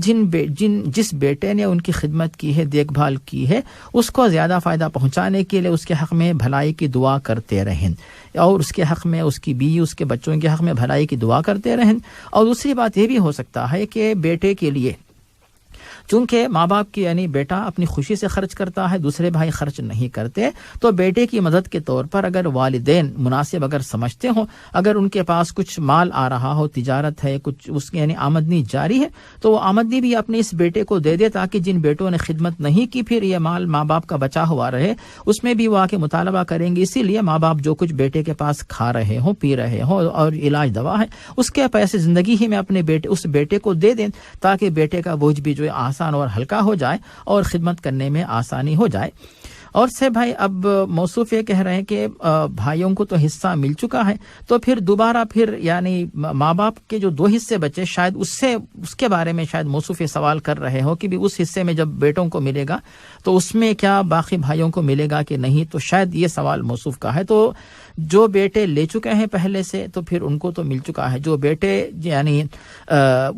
جس بیٹے نے ان کی خدمت کی ہے، دیکھ بھال کی ہے، اس کو زیادہ فائدہ پہنچانے کے لیے اس کے حق میں بھلائی کی دعا کرتے رہیں، اور اس کے حق میں اس کی بیوی اس کے بچوں کے حق میں بھلائی کی دعا کرتے رہیں۔ اور دوسری بات یہ بھی ہو سکتا ہے کہ بیٹے کے لیے چونکہ ماں باپ کی یعنی بیٹا اپنی خوشی سے خرچ کرتا ہے، دوسرے بھائی خرچ نہیں کرتے، تو بیٹے کی مدد کے طور پر اگر والدین مناسب اگر سمجھتے ہوں، اگر ان کے پاس کچھ مال آ رہا ہو، تجارت ہے، کچھ اس کی یعنی آمدنی جاری ہے، تو وہ آمدنی بھی اپنے اس بیٹے کو دے دے تاکہ جن بیٹوں نے خدمت نہیں کی پھر یہ مال ماں باپ کا بچا ہوا رہے، اس میں بھی وہ آ کے مطالبہ کریں گے۔ اسی لیے ماں باپ جو کچھ بیٹے کے پاس کھا رہے ہوں، پی رہے ہوں اور علاج دوا ہے، اس کے پیسے زندگی ہی میں اپنے اس بیٹے کو دے دیں تاکہ بیٹے کا بوجھ بھی جو ہے آسان اور ہلکا ہو جائے اور خدمت کرنے میں آسانی ہو جائے۔ اور سے بھائی اب موصوف یہ کہہ رہے ہیں کہ بھائیوں کو تو حصہ مل چکا ہے، تو پھر دوبارہ پھر یعنی ماں باپ کے جو 2 حصے بچے شاید اس کے بارے میں شاید موصوف یہ سوال کر رہے ہو کہ بھی اس حصے میں جب بیٹوں کو ملے گا تو اس میں کیا باقی بھائیوں کو ملے گا کہ نہیں، تو شاید یہ سوال موصوف کا ہے۔ تو جو بیٹے لے چکے ہیں پہلے سے تو پھر ان کو تو مل چکا ہے، جو بیٹے یعنی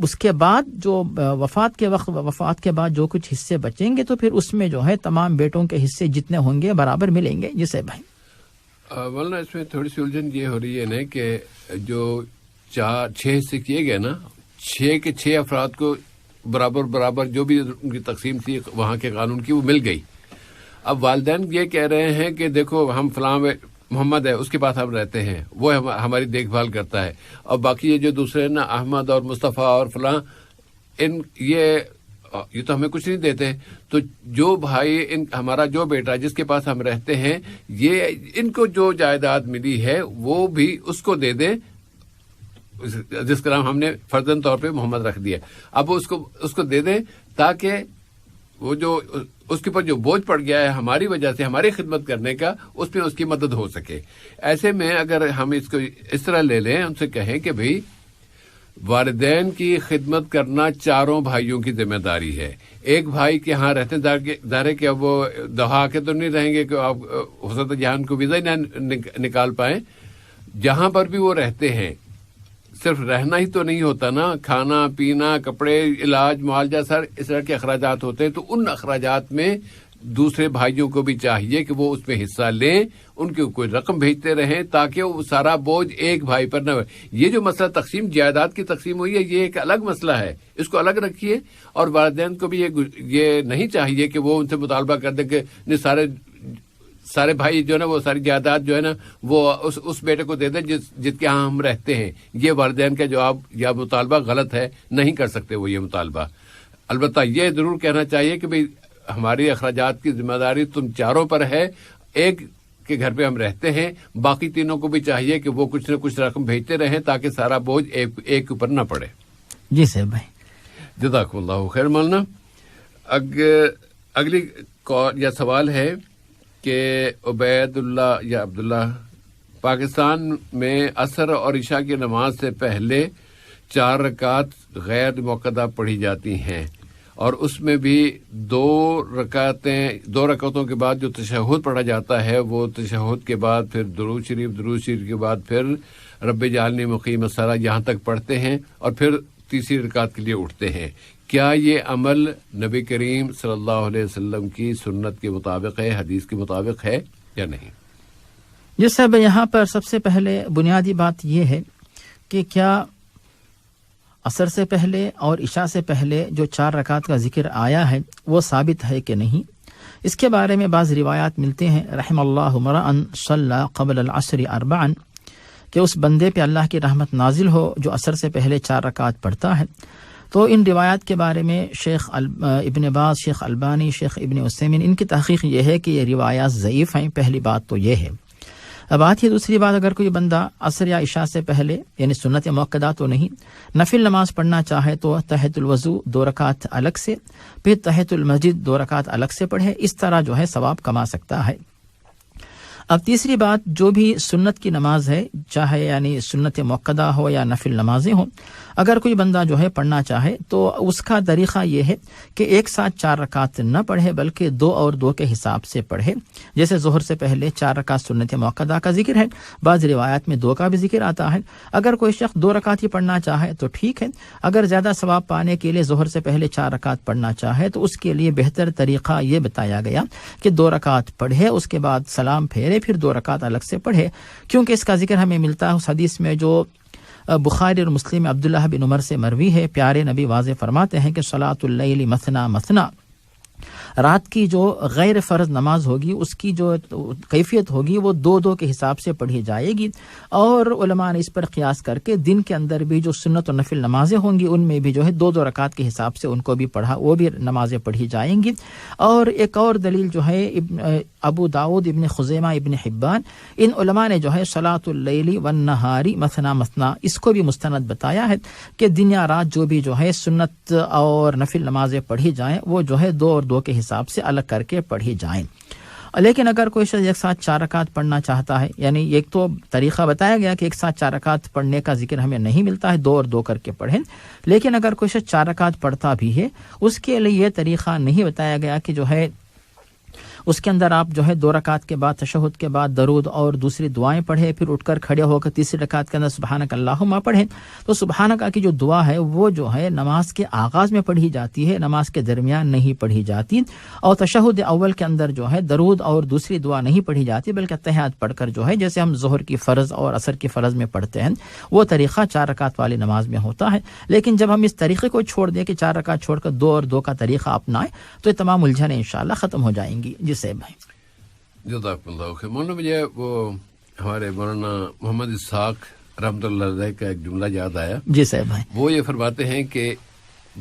اس کے بعد جو وفات کے بعد جو کچھ حصے بچیں گے تو پھر اس میں جو ہے تمام بیٹوں کے حصے جتنے ہوں گے برابر ملیں گے۔ جسے بھائی مولانا اس میں تھوڑی سی الجھن یہ ہو رہی ہے نا کہ جو 6 حصے کیے گئے نا، 6 کے 6 افراد کو برابر جو بھی ان کی تقسیم تھی وہاں کے قانون کی وہ مل گئی۔ اب والدین یہ کہہ رہے ہیں کہ دیکھو ہم فلاں محمد ہے، اس کے پاس ہم رہتے ہیں، وہ ہماری دیکھ بھال کرتا ہے، اور باقی یہ جو دوسرے نا احمد اور مصطفیٰ اور فلاں یہ تو ہمیں کچھ نہیں دیتے، تو جو بھائی ہمارا جو بیٹا جس کے پاس ہم رہتے ہیں یہ ان کو جو جائیداد ملی ہے وہ بھی اس کو دے دیں، جس کا نام ہم نے فرضاً طور پہ محمد رکھ دیا، اب اس کو دے دیں تاکہ وہ جو اس کے اوپر جو بوجھ پڑ گیا ہے ہماری وجہ سے ہماری خدمت کرنے کا، اس میں اس کی مدد ہو سکے۔ ایسے میں اگر ہم اس کو اس طرح لے لیں، ان سے کہیں کہ بھئی والدین کی خدمت کرنا 4 بھائیوں کی ذمہ داری ہے۔ ایک بھائی کے ہاں رہتے ہیں، ظاہر ہے کہ اب وہ دہا کے تو نہیں رہیں گے کہ آپ ہو سکتا ہے جہاں ان کو ویزا ہی نہ نکال پائیں، جہاں پر بھی وہ رہتے ہیں صرف رہنا ہی تو نہیں ہوتا نا، کھانا پینا، کپڑے، علاج، معالجہ، سر اس طرح کے اخراجات ہوتے ہیں، تو ان اخراجات میں دوسرے بھائیوں کو بھی چاہیے کہ وہ اس میں حصہ لیں، ان کو کوئی رقم بھیجتے رہیں تاکہ وہ سارا بوجھ ایک بھائی پر نہ ہو۔ یہ جو مسئلہ تقسیم جائیداد کی تقسیم ہوئی ہے یہ ایک الگ مسئلہ ہے، اس کو الگ رکھیے، اور والدین کو بھی یہ نہیں چاہیے کہ وہ ان سے مطالبہ کر دیں کہ سارے بھائی جو ہے نا وہ ساری جائیداد جو ہے نا وہ اس بیٹے کو دے دیں جس کے ہاں ہم رہتے ہیں۔ یہ والدین کا جواب یا مطالبہ غلط ہے، نہیں کر سکتے وہ یہ مطالبہ۔ البتہ یہ ضرور کہنا چاہیے کہ بھئی ہماری اخراجات کی ذمہ داری تم 4 پر ہے، ایک کے گھر پہ ہم رہتے ہیں، باقی 3 کو بھی چاہیے کہ وہ کچھ نہ کچھ رقم بھیجتے رہیں تاکہ سارا بوجھ ایک اوپر نہ پڑے۔ جی سر بھائی، جزاک اللہ خیر۔ مولانا اگلی یا سوال ہے کہ عبید اللہ یا عبداللہ، پاکستان میں عصر اور عشاء کی نماز سے پہلے 4 رکعت غیر موقدہ پڑھی جاتی ہیں، اور اس میں بھی 2 رکعتوں کے بعد جو تشہد پڑھا جاتا ہے وہ تشہد کے بعد پھر درود شریف کے بعد پھر رب جعلنی مقیم الصلاۃ یہاں تک پڑھتے ہیں اور پھر تیسری رکعت کے لیے اٹھتے ہیں۔ کیا یہ عمل نبی کریم صلی اللہ علیہ وسلم کی سنت کے مطابق ہے، حدیث کے مطابق ہے یا نہیں؟ جی صاحب، یہاں پر سب سے پہلے بنیادی بات یہ ہے کہ کیا عصر سے پہلے اور عشاء سے پہلے جو 4 رکعت کا ذکر آیا ہے وہ ثابت ہے کہ نہیں؟ اس کے بارے میں بعض روایات ملتے ہیں، رحم اللہ امرأن صلی قبل العصر 4، کہ اس بندے پہ اللہ کی رحمت نازل ہو جو عصر سے پہلے 4 رکعت پڑھتا ہے۔ تو ان روایات کے بارے میں شیخ ابن باز، شیخ البانی، شیخ ابن عثیمین، ان کی تحقیق یہ ہے کہ یہ روایات ضعیف ہیں. پہلی بات تو یہ ہے. بات ہی دوسری بات، اگر کوئی بندہ عصر یا عشاء سے پہلے یعنی سنت موقدہ تو نہیں، نفل نماز پڑھنا چاہے تو تحت الوضو 2 رکعت الگ سے، پھر تحت المسجد 2 رکعت الگ سے پڑھے، اس طرح جو ہے ثواب کما سکتا ہے. اب تیسری بات، جو بھی سنت کی نماز ہے، چاہے یعنی سنت موقدہ ہو یا نفل نمازیں ہوں، اگر کوئی بندہ جو ہے پڑھنا چاہے تو اس کا طریقہ یہ ہے کہ ایک ساتھ 4 رکعت نہ پڑھے بلکہ 2 اور 2 کے حساب سے پڑھے. جیسے ظہر سے پہلے 4 رکعت سنت موقدہ کا ذکر ہے، بعض روایات میں 2 کا بھی ذکر آتا ہے. اگر کوئی شخص 2 رکعت ہی پڑھنا چاہے تو ٹھیک ہے. اگر زیادہ ثواب پانے کے لیے ظہر سے پہلے 4 رکعت پڑھنا چاہے تو اس کے لیے بہتر طریقہ یہ بتایا گیا کہ 2 رکعت پڑھے، اس کے بعد سلام پھیرے، پھر 2 رکعت الگ سے پڑھے. کیونکہ اس کا ذکر ہمیں ملتا ہے اس حدیث میں جو بخاری اور مسلم عبداللہ بن عمر سے مروی ہے. پیارے نبی واضح فرماتے ہیں کہ صلاۃ اللیل مثنا مثنا، رات کی جو غیر فرض نماز ہوگی اس کی جو کیفیت ہوگی وہ 2-2 کے حساب سے پڑھی جائے گی. اور علماء نے اس پر قیاس کر کے دن کے اندر بھی جو سنت و نفل نمازیں ہوں گی ان میں بھی جو ہے 2-2 رکعت کے حساب سے ان کو بھی پڑھا، وہ بھی نمازیں پڑھی جائیں گی. اور ایک اور دلیل جو ہے ابو داؤد، ابن خزیمہ، ابن حبان، ان علماء نے جو ہے صلاۃ اللیل والنہار مثنا مثنا اس کو بھی مستند بتایا ہے کہ دن یا رات جو بھی جو ہے سنت اور نفل نمازیں پڑھی جائیں وہ جو ہے 2 اور 2 کے حساب سے الگ کر کے پڑھی جائیں. لیکن اگر کوئی شخص ایک ساتھ 4 رکعت پڑھنا چاہتا ہے، یعنی ایک تو طریقہ بتایا گیا کہ ایک ساتھ 4 رکعت پڑھنے کا ذکر ہمیں نہیں ملتا ہے، 2 اور 2 کر کے پڑھیں. لیکن اگر کوئی شخص 4 رکعت پڑھتا بھی ہے اس کے لیے یہ طریقہ نہیں بتایا گیا کہ جو ہے اس کے اندر آپ جو ہے 2 رکعت کے بعد تشہد کے بعد درود اور دوسری دعائیں پڑھیں، پھر اٹھ کر کھڑے ہو کر تیسری رکعت کے اندر سبحانک اللہم پڑھیں. تو سبحانک کی جو دعا ہے وہ جو ہے نماز کے آغاز میں پڑھی جاتی ہے، نماز کے درمیان نہیں پڑھی جاتی. اور تشہد اول کے اندر جو ہے درود اور دوسری دعا نہیں پڑھی جاتی بلکہ تحیات پڑھ کر جو ہے جیسے ہم ظہر کی فرض اور عصر کی فرض میں پڑھتے ہیں وہ طریقہ 4 رکعت والی نماز میں ہوتا ہے. لیکن جب ہم اس طریقے کو چھوڑ دیں کہ 4 رکعت چھوڑ کر 2 اور 2 کا طریقہ اپنائیں تو یہ تمام الجھنیں انشاءاللہ ختم ہو جائیں گی. جی صاحب بھائی. جزاک اللہ خیر. مولانا مجھے وہ ہمارے مولانا محمد اسحاق رحمۃ اللہ علیہ کا ایک جملہ یاد آیا. جی صاحب بھائی. وہ یہ فرماتے ہیں کہ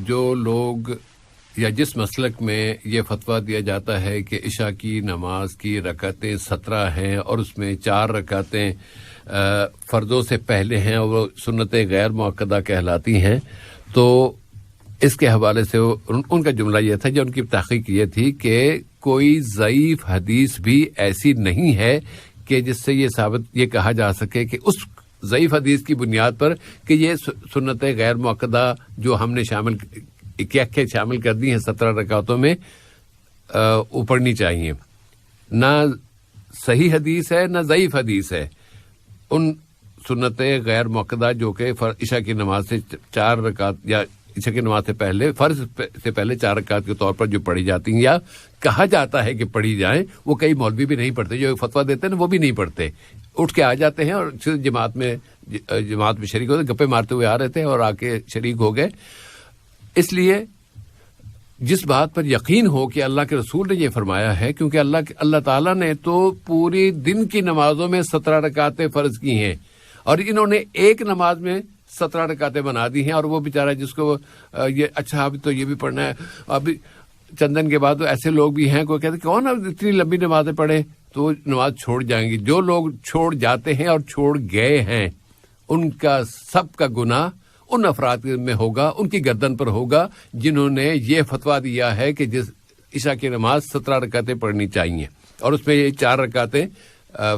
جو لوگ یا جس مسلک میں یہ فتویٰ دیا جاتا ہے کہ عشاء کی نماز کی رکعتیں 17 ہیں اور اس میں 4 رکعتیں فرضوں سے پہلے ہیں اور وہ سنتیں غیر موقدہ کہلاتی ہیں، تو اس کے حوالے سے ان کا جملہ یہ تھا، جو ان کی تحقیق یہ تھی کہ کوئی ضعیف حدیث بھی ایسی نہیں ہے کہ جس سے یہ کہا جا سکے کہ اس ضعیف حدیث کی بنیاد پر کہ یہ سنتیں غیر موقدہ جو ہم نے شامل کر دی ہیں 17 رکعتوں میں وہ پڑھنی چاہیے. نہ صحیح حدیث ہے نہ ضعیف حدیث ہے. ان سنتیں غیر موقدہ جو کہ عشاء کی نماز سے 4 رکعت یا عشاء کی نماز سے پہلے فرض سے پہلے 4 رکعت کے طور پر جو پڑھی جاتی ہیں یا کہا جاتا ہے کہ پڑھی جائیں، وہ کئی مولوی بھی نہیں پڑھتے، جو فتویٰ دیتے ہیں وہ بھی نہیں پڑھتے، اٹھ کے آ جاتے ہیں اور جماعت میں شریک ہوتے، گپے مارتے ہوئے آ رہے تھے اور آ کے شریک ہو گئے. اس لیے جس بات پر یقین ہو کہ اللہ کے رسول نے یہ فرمایا ہے، کیونکہ اللہ تعالیٰ نے تو پوری دن کی نمازوں میں 17 رکعتیں فرض کی ہیں اور انہوں نے ایک نماز میں 17 رکعتیں بنا دی ہیں. اور وہ بیچارہ جس کو یہ اچھا ابھی تو یہ بھی پڑھنا ہے، ابھی چند دن کے بعد ایسے لوگ بھی ہیں کوئی کہتے ہیں کون اتنی لمبی نمازیں پڑھے، تو نماز چھوڑ جائیں گی. جو لوگ چھوڑ جاتے ہیں اور چھوڑ گئے ہیں ان کا سب کا گناہ ان افراد میں ہوگا، ان کی گردن پر ہوگا جنہوں نے یہ فتویٰ دیا ہے کہ جس عشاء کی نماز 17 رکعتیں پڑھنی چاہیے اور اس میں یہ 4 رکعتیں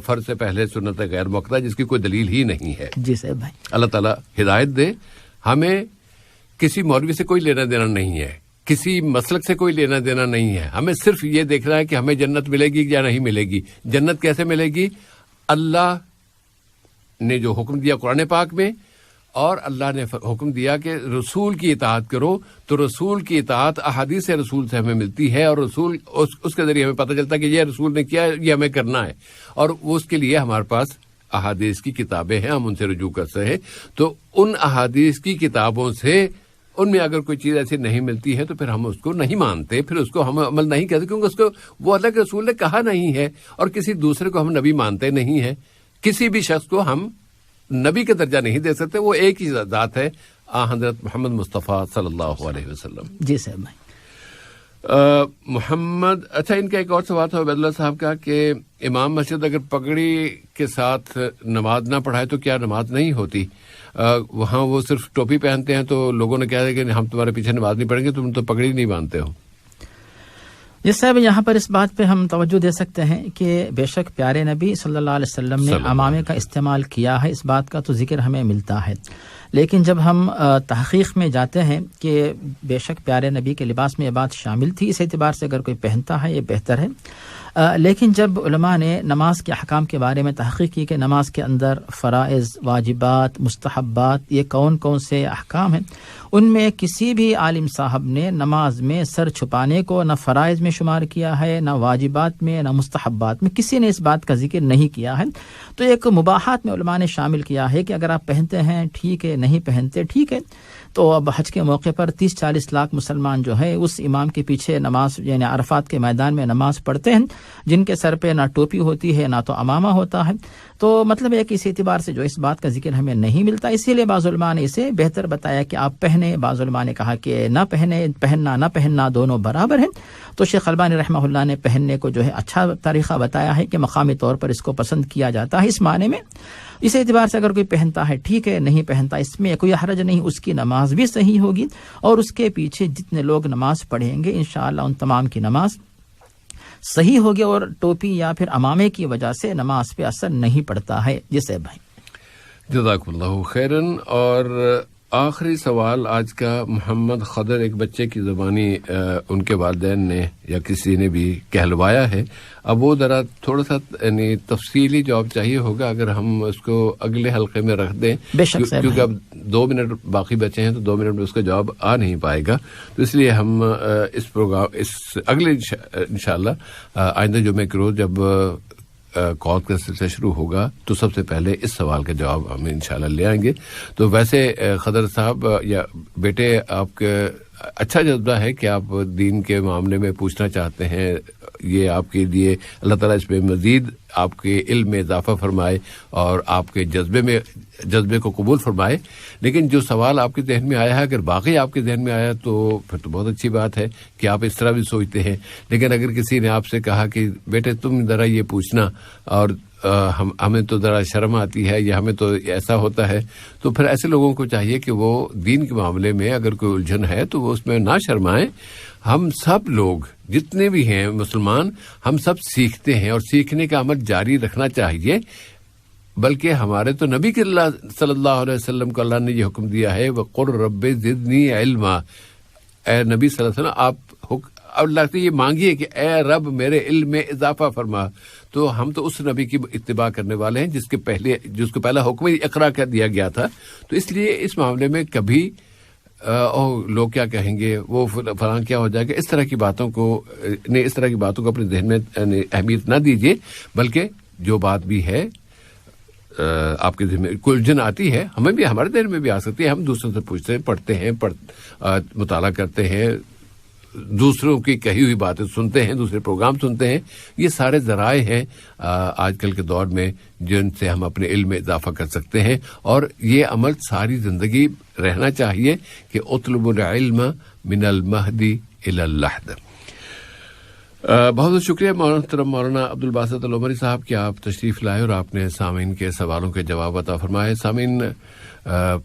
فرض سے پہلے سنت غیر موقدہ جس کی کوئی دلیل ہی نہیں ہے. جی صاحب بھائی. اللہ تعالیٰ ہدایت دے. ہمیں کسی مولوی سے کوئی لینا دینا نہیں ہے، کسی مسلک سے کوئی لینا دینا نہیں ہے. ہمیں صرف یہ دیکھنا ہے کہ ہمیں جنت ملے گی یا نہیں ملے گی. جنت کیسے ملے گی؟ اللہ نے جو حکم دیا قرآن پاک میں، اور اللہ نے حکم دیا کہ رسول کی اطاعت کرو، تو رسول کی اطاعت احادیث رسول سے ہمیں ملتی ہے اور رسول اس کے ذریعے ہمیں پتہ چلتا ہے کہ یہ رسول نے کیا، یہ ہمیں کرنا ہے. اور اس کے لیے ہمارے پاس احادیث کی کتابیں ہیں، ہم ان سے رجوع کر سکتے ہیں. تو ان احادیث کی کتابوں سے ان میں اگر کوئی چیز ایسی نہیں ملتی ہے تو پھر ہم اس کو نہیں مانتے، پھر اس کو ہم عمل نہیں کرتے، کیونکہ اس کو وہ اللہ کے رسول نے کہا نہیں ہے. اور کسی دوسرے کو ہم نبی مانتے نہیں ہیں. کسی بھی شخص کو ہم نبی کا درجہ نہیں دے سکتے. وہ ایک ہی ذات ہے، حضرت محمد مصطفیٰ صلی اللہ علیہ وسلم. جی صاحب بھائی. محمد اچھا ان کا ایک اور سوال تھا عبید اللہ صاحب کا کہ امام مسجد اگر پگڑی کے ساتھ نماز نہ پڑھائے تو کیا نماز نہیں ہوتی؟ وہاں وہ صرف ٹوپی پہنتے ہیں تو لوگوں نے کہا ہے کہ ہم تمہارے پیچھے نماز نہیں پڑھیں گے، تم تو پگڑی نہیں باندھتے ہو. جس صاحب یہاں پر اس بات پہ ہم توجہ دے سکتے ہیں کہ بے شک پیارے نبی صلی اللہ علیہ وسلم نے عمامے کا استعمال کیا ہے، اس بات کا تو ذکر ہمیں ملتا ہے. لیکن جب ہم تحقیق میں جاتے ہیں کہ بے شک پیارے نبی کے لباس میں یہ بات شامل تھی، اس اعتبار سے اگر کوئی پہنتا ہے یہ بہتر ہے. لیکن جب علماء نے نماز کے احکام کے بارے میں تحقیق کی کہ نماز کے اندر فرائض، واجبات، مستحبات یہ کون کون سے احکام ہیں، ان میں کسی بھی عالم صاحب نے نماز میں سر چھپانے کو نہ فرائض میں شمار کیا ہے، نہ واجبات میں، نہ مستحبات میں، کسی نے اس بات کا ذکر نہیں کیا ہے. تو ایک مباحات میں علماء نے شامل کیا ہے کہ اگر آپ پہنتے ہیں ٹھیک ہے، نہیں پہنتے ٹھیک ہے. تو اب حج کے موقع پر 30-40 لاکھ مسلمان جو ہے اس امام کے پیچھے نماز یعنی عرفات کے میدان میں نماز پڑھتے ہیں، جن کے سر پہ نہ ٹوپی ہوتی ہے نہ تو عمامہ ہوتا ہے. تو مطلب ایک اس اعتبار سے جو اس بات کا ذکر ہمیں نہیں ملتا، اسی لیے بعض علماء نے اسے بہتر بتایا کہ آپ پہنے، بعض علماء نے کہا کہ نہ پہنے، پہننا نہ پہننا دونوں برابر ہیں. تو شیخ البانی رحمہ اللہ نے پہننے کو جو ہے اچھا طریقہ بتایا ہے کہ مقامی طور پر اس کو پسند کیا جاتا ہے اس معنی میں. اس اعتبار سے اگر کوئی پہنتا ہے ٹھیک ہے، نہیں پہنتا اس میں کوئی حرج نہیں، اس کی نماز بھی صحیح ہوگی اور اس کے پیچھے جتنے لوگ نماز پڑھیں گے انشاءاللہ ان تمام کی نماز صحیح ہوگی اور ٹوپی یا پھر عمامے کی وجہ سے نماز پہ اثر نہیں پڑتا ہے. جسے بھائی جزاک اللہ خیرن. اور آخری سوال آج کا محمد خضر، ایک بچے کی زبانی ان کے والدین نے یا کسی نے بھی کہلوایا ہے. اب وہ ذرا تھوڑا سا یعنی تفصیلی جواب چاہیے ہوگا اگر ہم اس کو اگلے حلقے میں رکھ دیں، کیونکہ اب 2 منٹ باقی بچے ہیں تو 2 منٹ میں اس کا جواب آ نہیں پائے گا. تو اس لیے ہم اس پروگرام اس اگلے انشاءاللہ آئندہ جمعے کے روز جب کال کا سلسلہ شروع ہوگا تو سب سے پہلے اس سوال کا جواب ہم انشاءاللہ لے آئیں گے. تو ویسے خضر صاحب یا بیٹے، آپ کا اچھا جذبہ ہے کہ آپ دین کے معاملے میں پوچھنا چاہتے ہیں. یہ آپ کے لیے اللہ تعالیٰ اس میں مزید آپ کے علم میں اضافہ فرمائے اور آپ کے جذبے کو قبول فرمائے. لیکن جو سوال آپ کے ذہن میں آیا ہے، اگر باقی آپ کے ذہن میں آیا تو پھر تو بہت اچھی بات ہے کہ آپ اس طرح بھی سوچتے ہیں. لیکن اگر کسی نے آپ سے کہا کہ بیٹے تم ذرا یہ پوچھنا اور ہمیں تو ذرا شرم آتی ہے یا ہمیں تو ایسا ہوتا ہے، تو پھر ایسے لوگوں کو چاہیے کہ وہ دین کے معاملے میں اگر کوئی الجھن ہے تو وہ اس میں نہ شرمائیں. ہم سب لوگ جتنے بھی ہیں مسلمان، ہم سب سیکھتے ہیں اور سیکھنے کا عمل جاری رکھنا چاہیے. بلکہ ہمارے تو نبی کے صلی اللہ علیہ وسلم کو اللہ نے یہ حکم دیا ہے وَقُلْ رَبِّ زِدْنِي عِلْمًا. اے نبی صلی اللہ علیہ وسلم آپ اللہ سے یہ مانگیے کہ اے رب میرے علم میں اضافہ فرما. تو ہم تو اس نبی کی اتباع کرنے والے ہیں جس کو پہلا حکم اقرا کر دیا گیا تھا. تو اس لیے اس معاملے میں کبھی لوگ کیا کہیں گے، وہ فلاں کیا ہو جائے گا، اس طرح کی باتوں کو اپنے ذہن میں اہمیت نہ دیجیے. بلکہ جو بات بھی ہے آپ کے ذہن میں کوئی الجھن آتی ہے، ہمیں بھی ہمارے ذہن میں بھی آ سکتی ہے. ہم دوسروں سے پوچھتے ہیں، پڑھتے ہیں، مطالعہ کرتے ہیں، دوسروں کی کہی ہوئی باتیں سنتے ہیں، دوسرے پروگرام سنتے ہیں. یہ سارے ذرائع ہیں آج کل کے دور میں جن سے ہم اپنے علم میں اضافہ کر سکتے ہیں. اور یہ عمل ساری زندگی رہنا چاہیے کہ اطلب العلم من المہدی الی اللحد. بہت بہت شکریہ محترم مولانا عبدالباسط العمری صاحب کہ آپ تشریف لائے اور آپ نے سامعین کے سوالوں کے جواب عطا فرمائے. سامعین،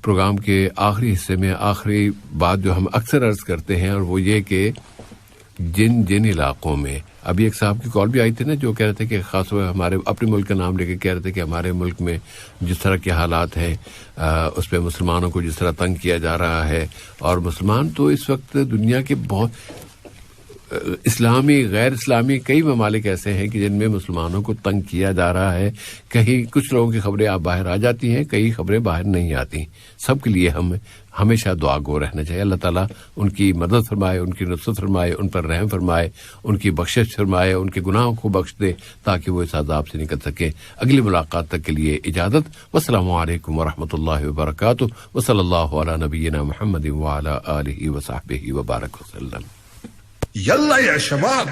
پروگرام کے آخری حصے میں آخری بات جو ہم اکثر عرض کرتے ہیں اور وہ یہ کہ جن علاقوں میں ابھی ایک صاحب کی کال بھی آئی تھی نا جو کہہ رہے تھے کہ خاص طور ہمارے اپنے ملک کا نام لے کے کہہ رہے تھے کہ ہمارے ملک میں جس طرح کے حالات ہیں اس پہ مسلمانوں کو جس طرح تنگ کیا جا رہا ہے. اور مسلمان تو اس وقت دنیا کے بہت اسلامی غیر اسلامی کئی ممالک ایسے ہیں کہ جن میں مسلمانوں کو تنگ کیا جا رہا ہے. کہیں کچھ لوگوں کی خبریں آپ باہر آ جاتی ہیں، کئی خبریں باہر نہیں آتی. سب کے لیے ہم ہمیشہ دعا گو رہنا چاہیے. اللہ تعالیٰ ان کی مدد فرمائے، ان کی نصرت فرمائے، ان پر رحم فرمائے، ان کی بخشش فرمائے، ان کے گناہوں کو بخش دے تاکہ وہ اس عذاب سے نکل سکیں. اگلی ملاقات تک کے لیے اجازت. والسلام علیکم ورحمۃ اللہ وبرکاتہ. وصلی اللہ علی نبینا محمد وعلی آلہ وصحبہ وبارک وسلم. يلا يا شباب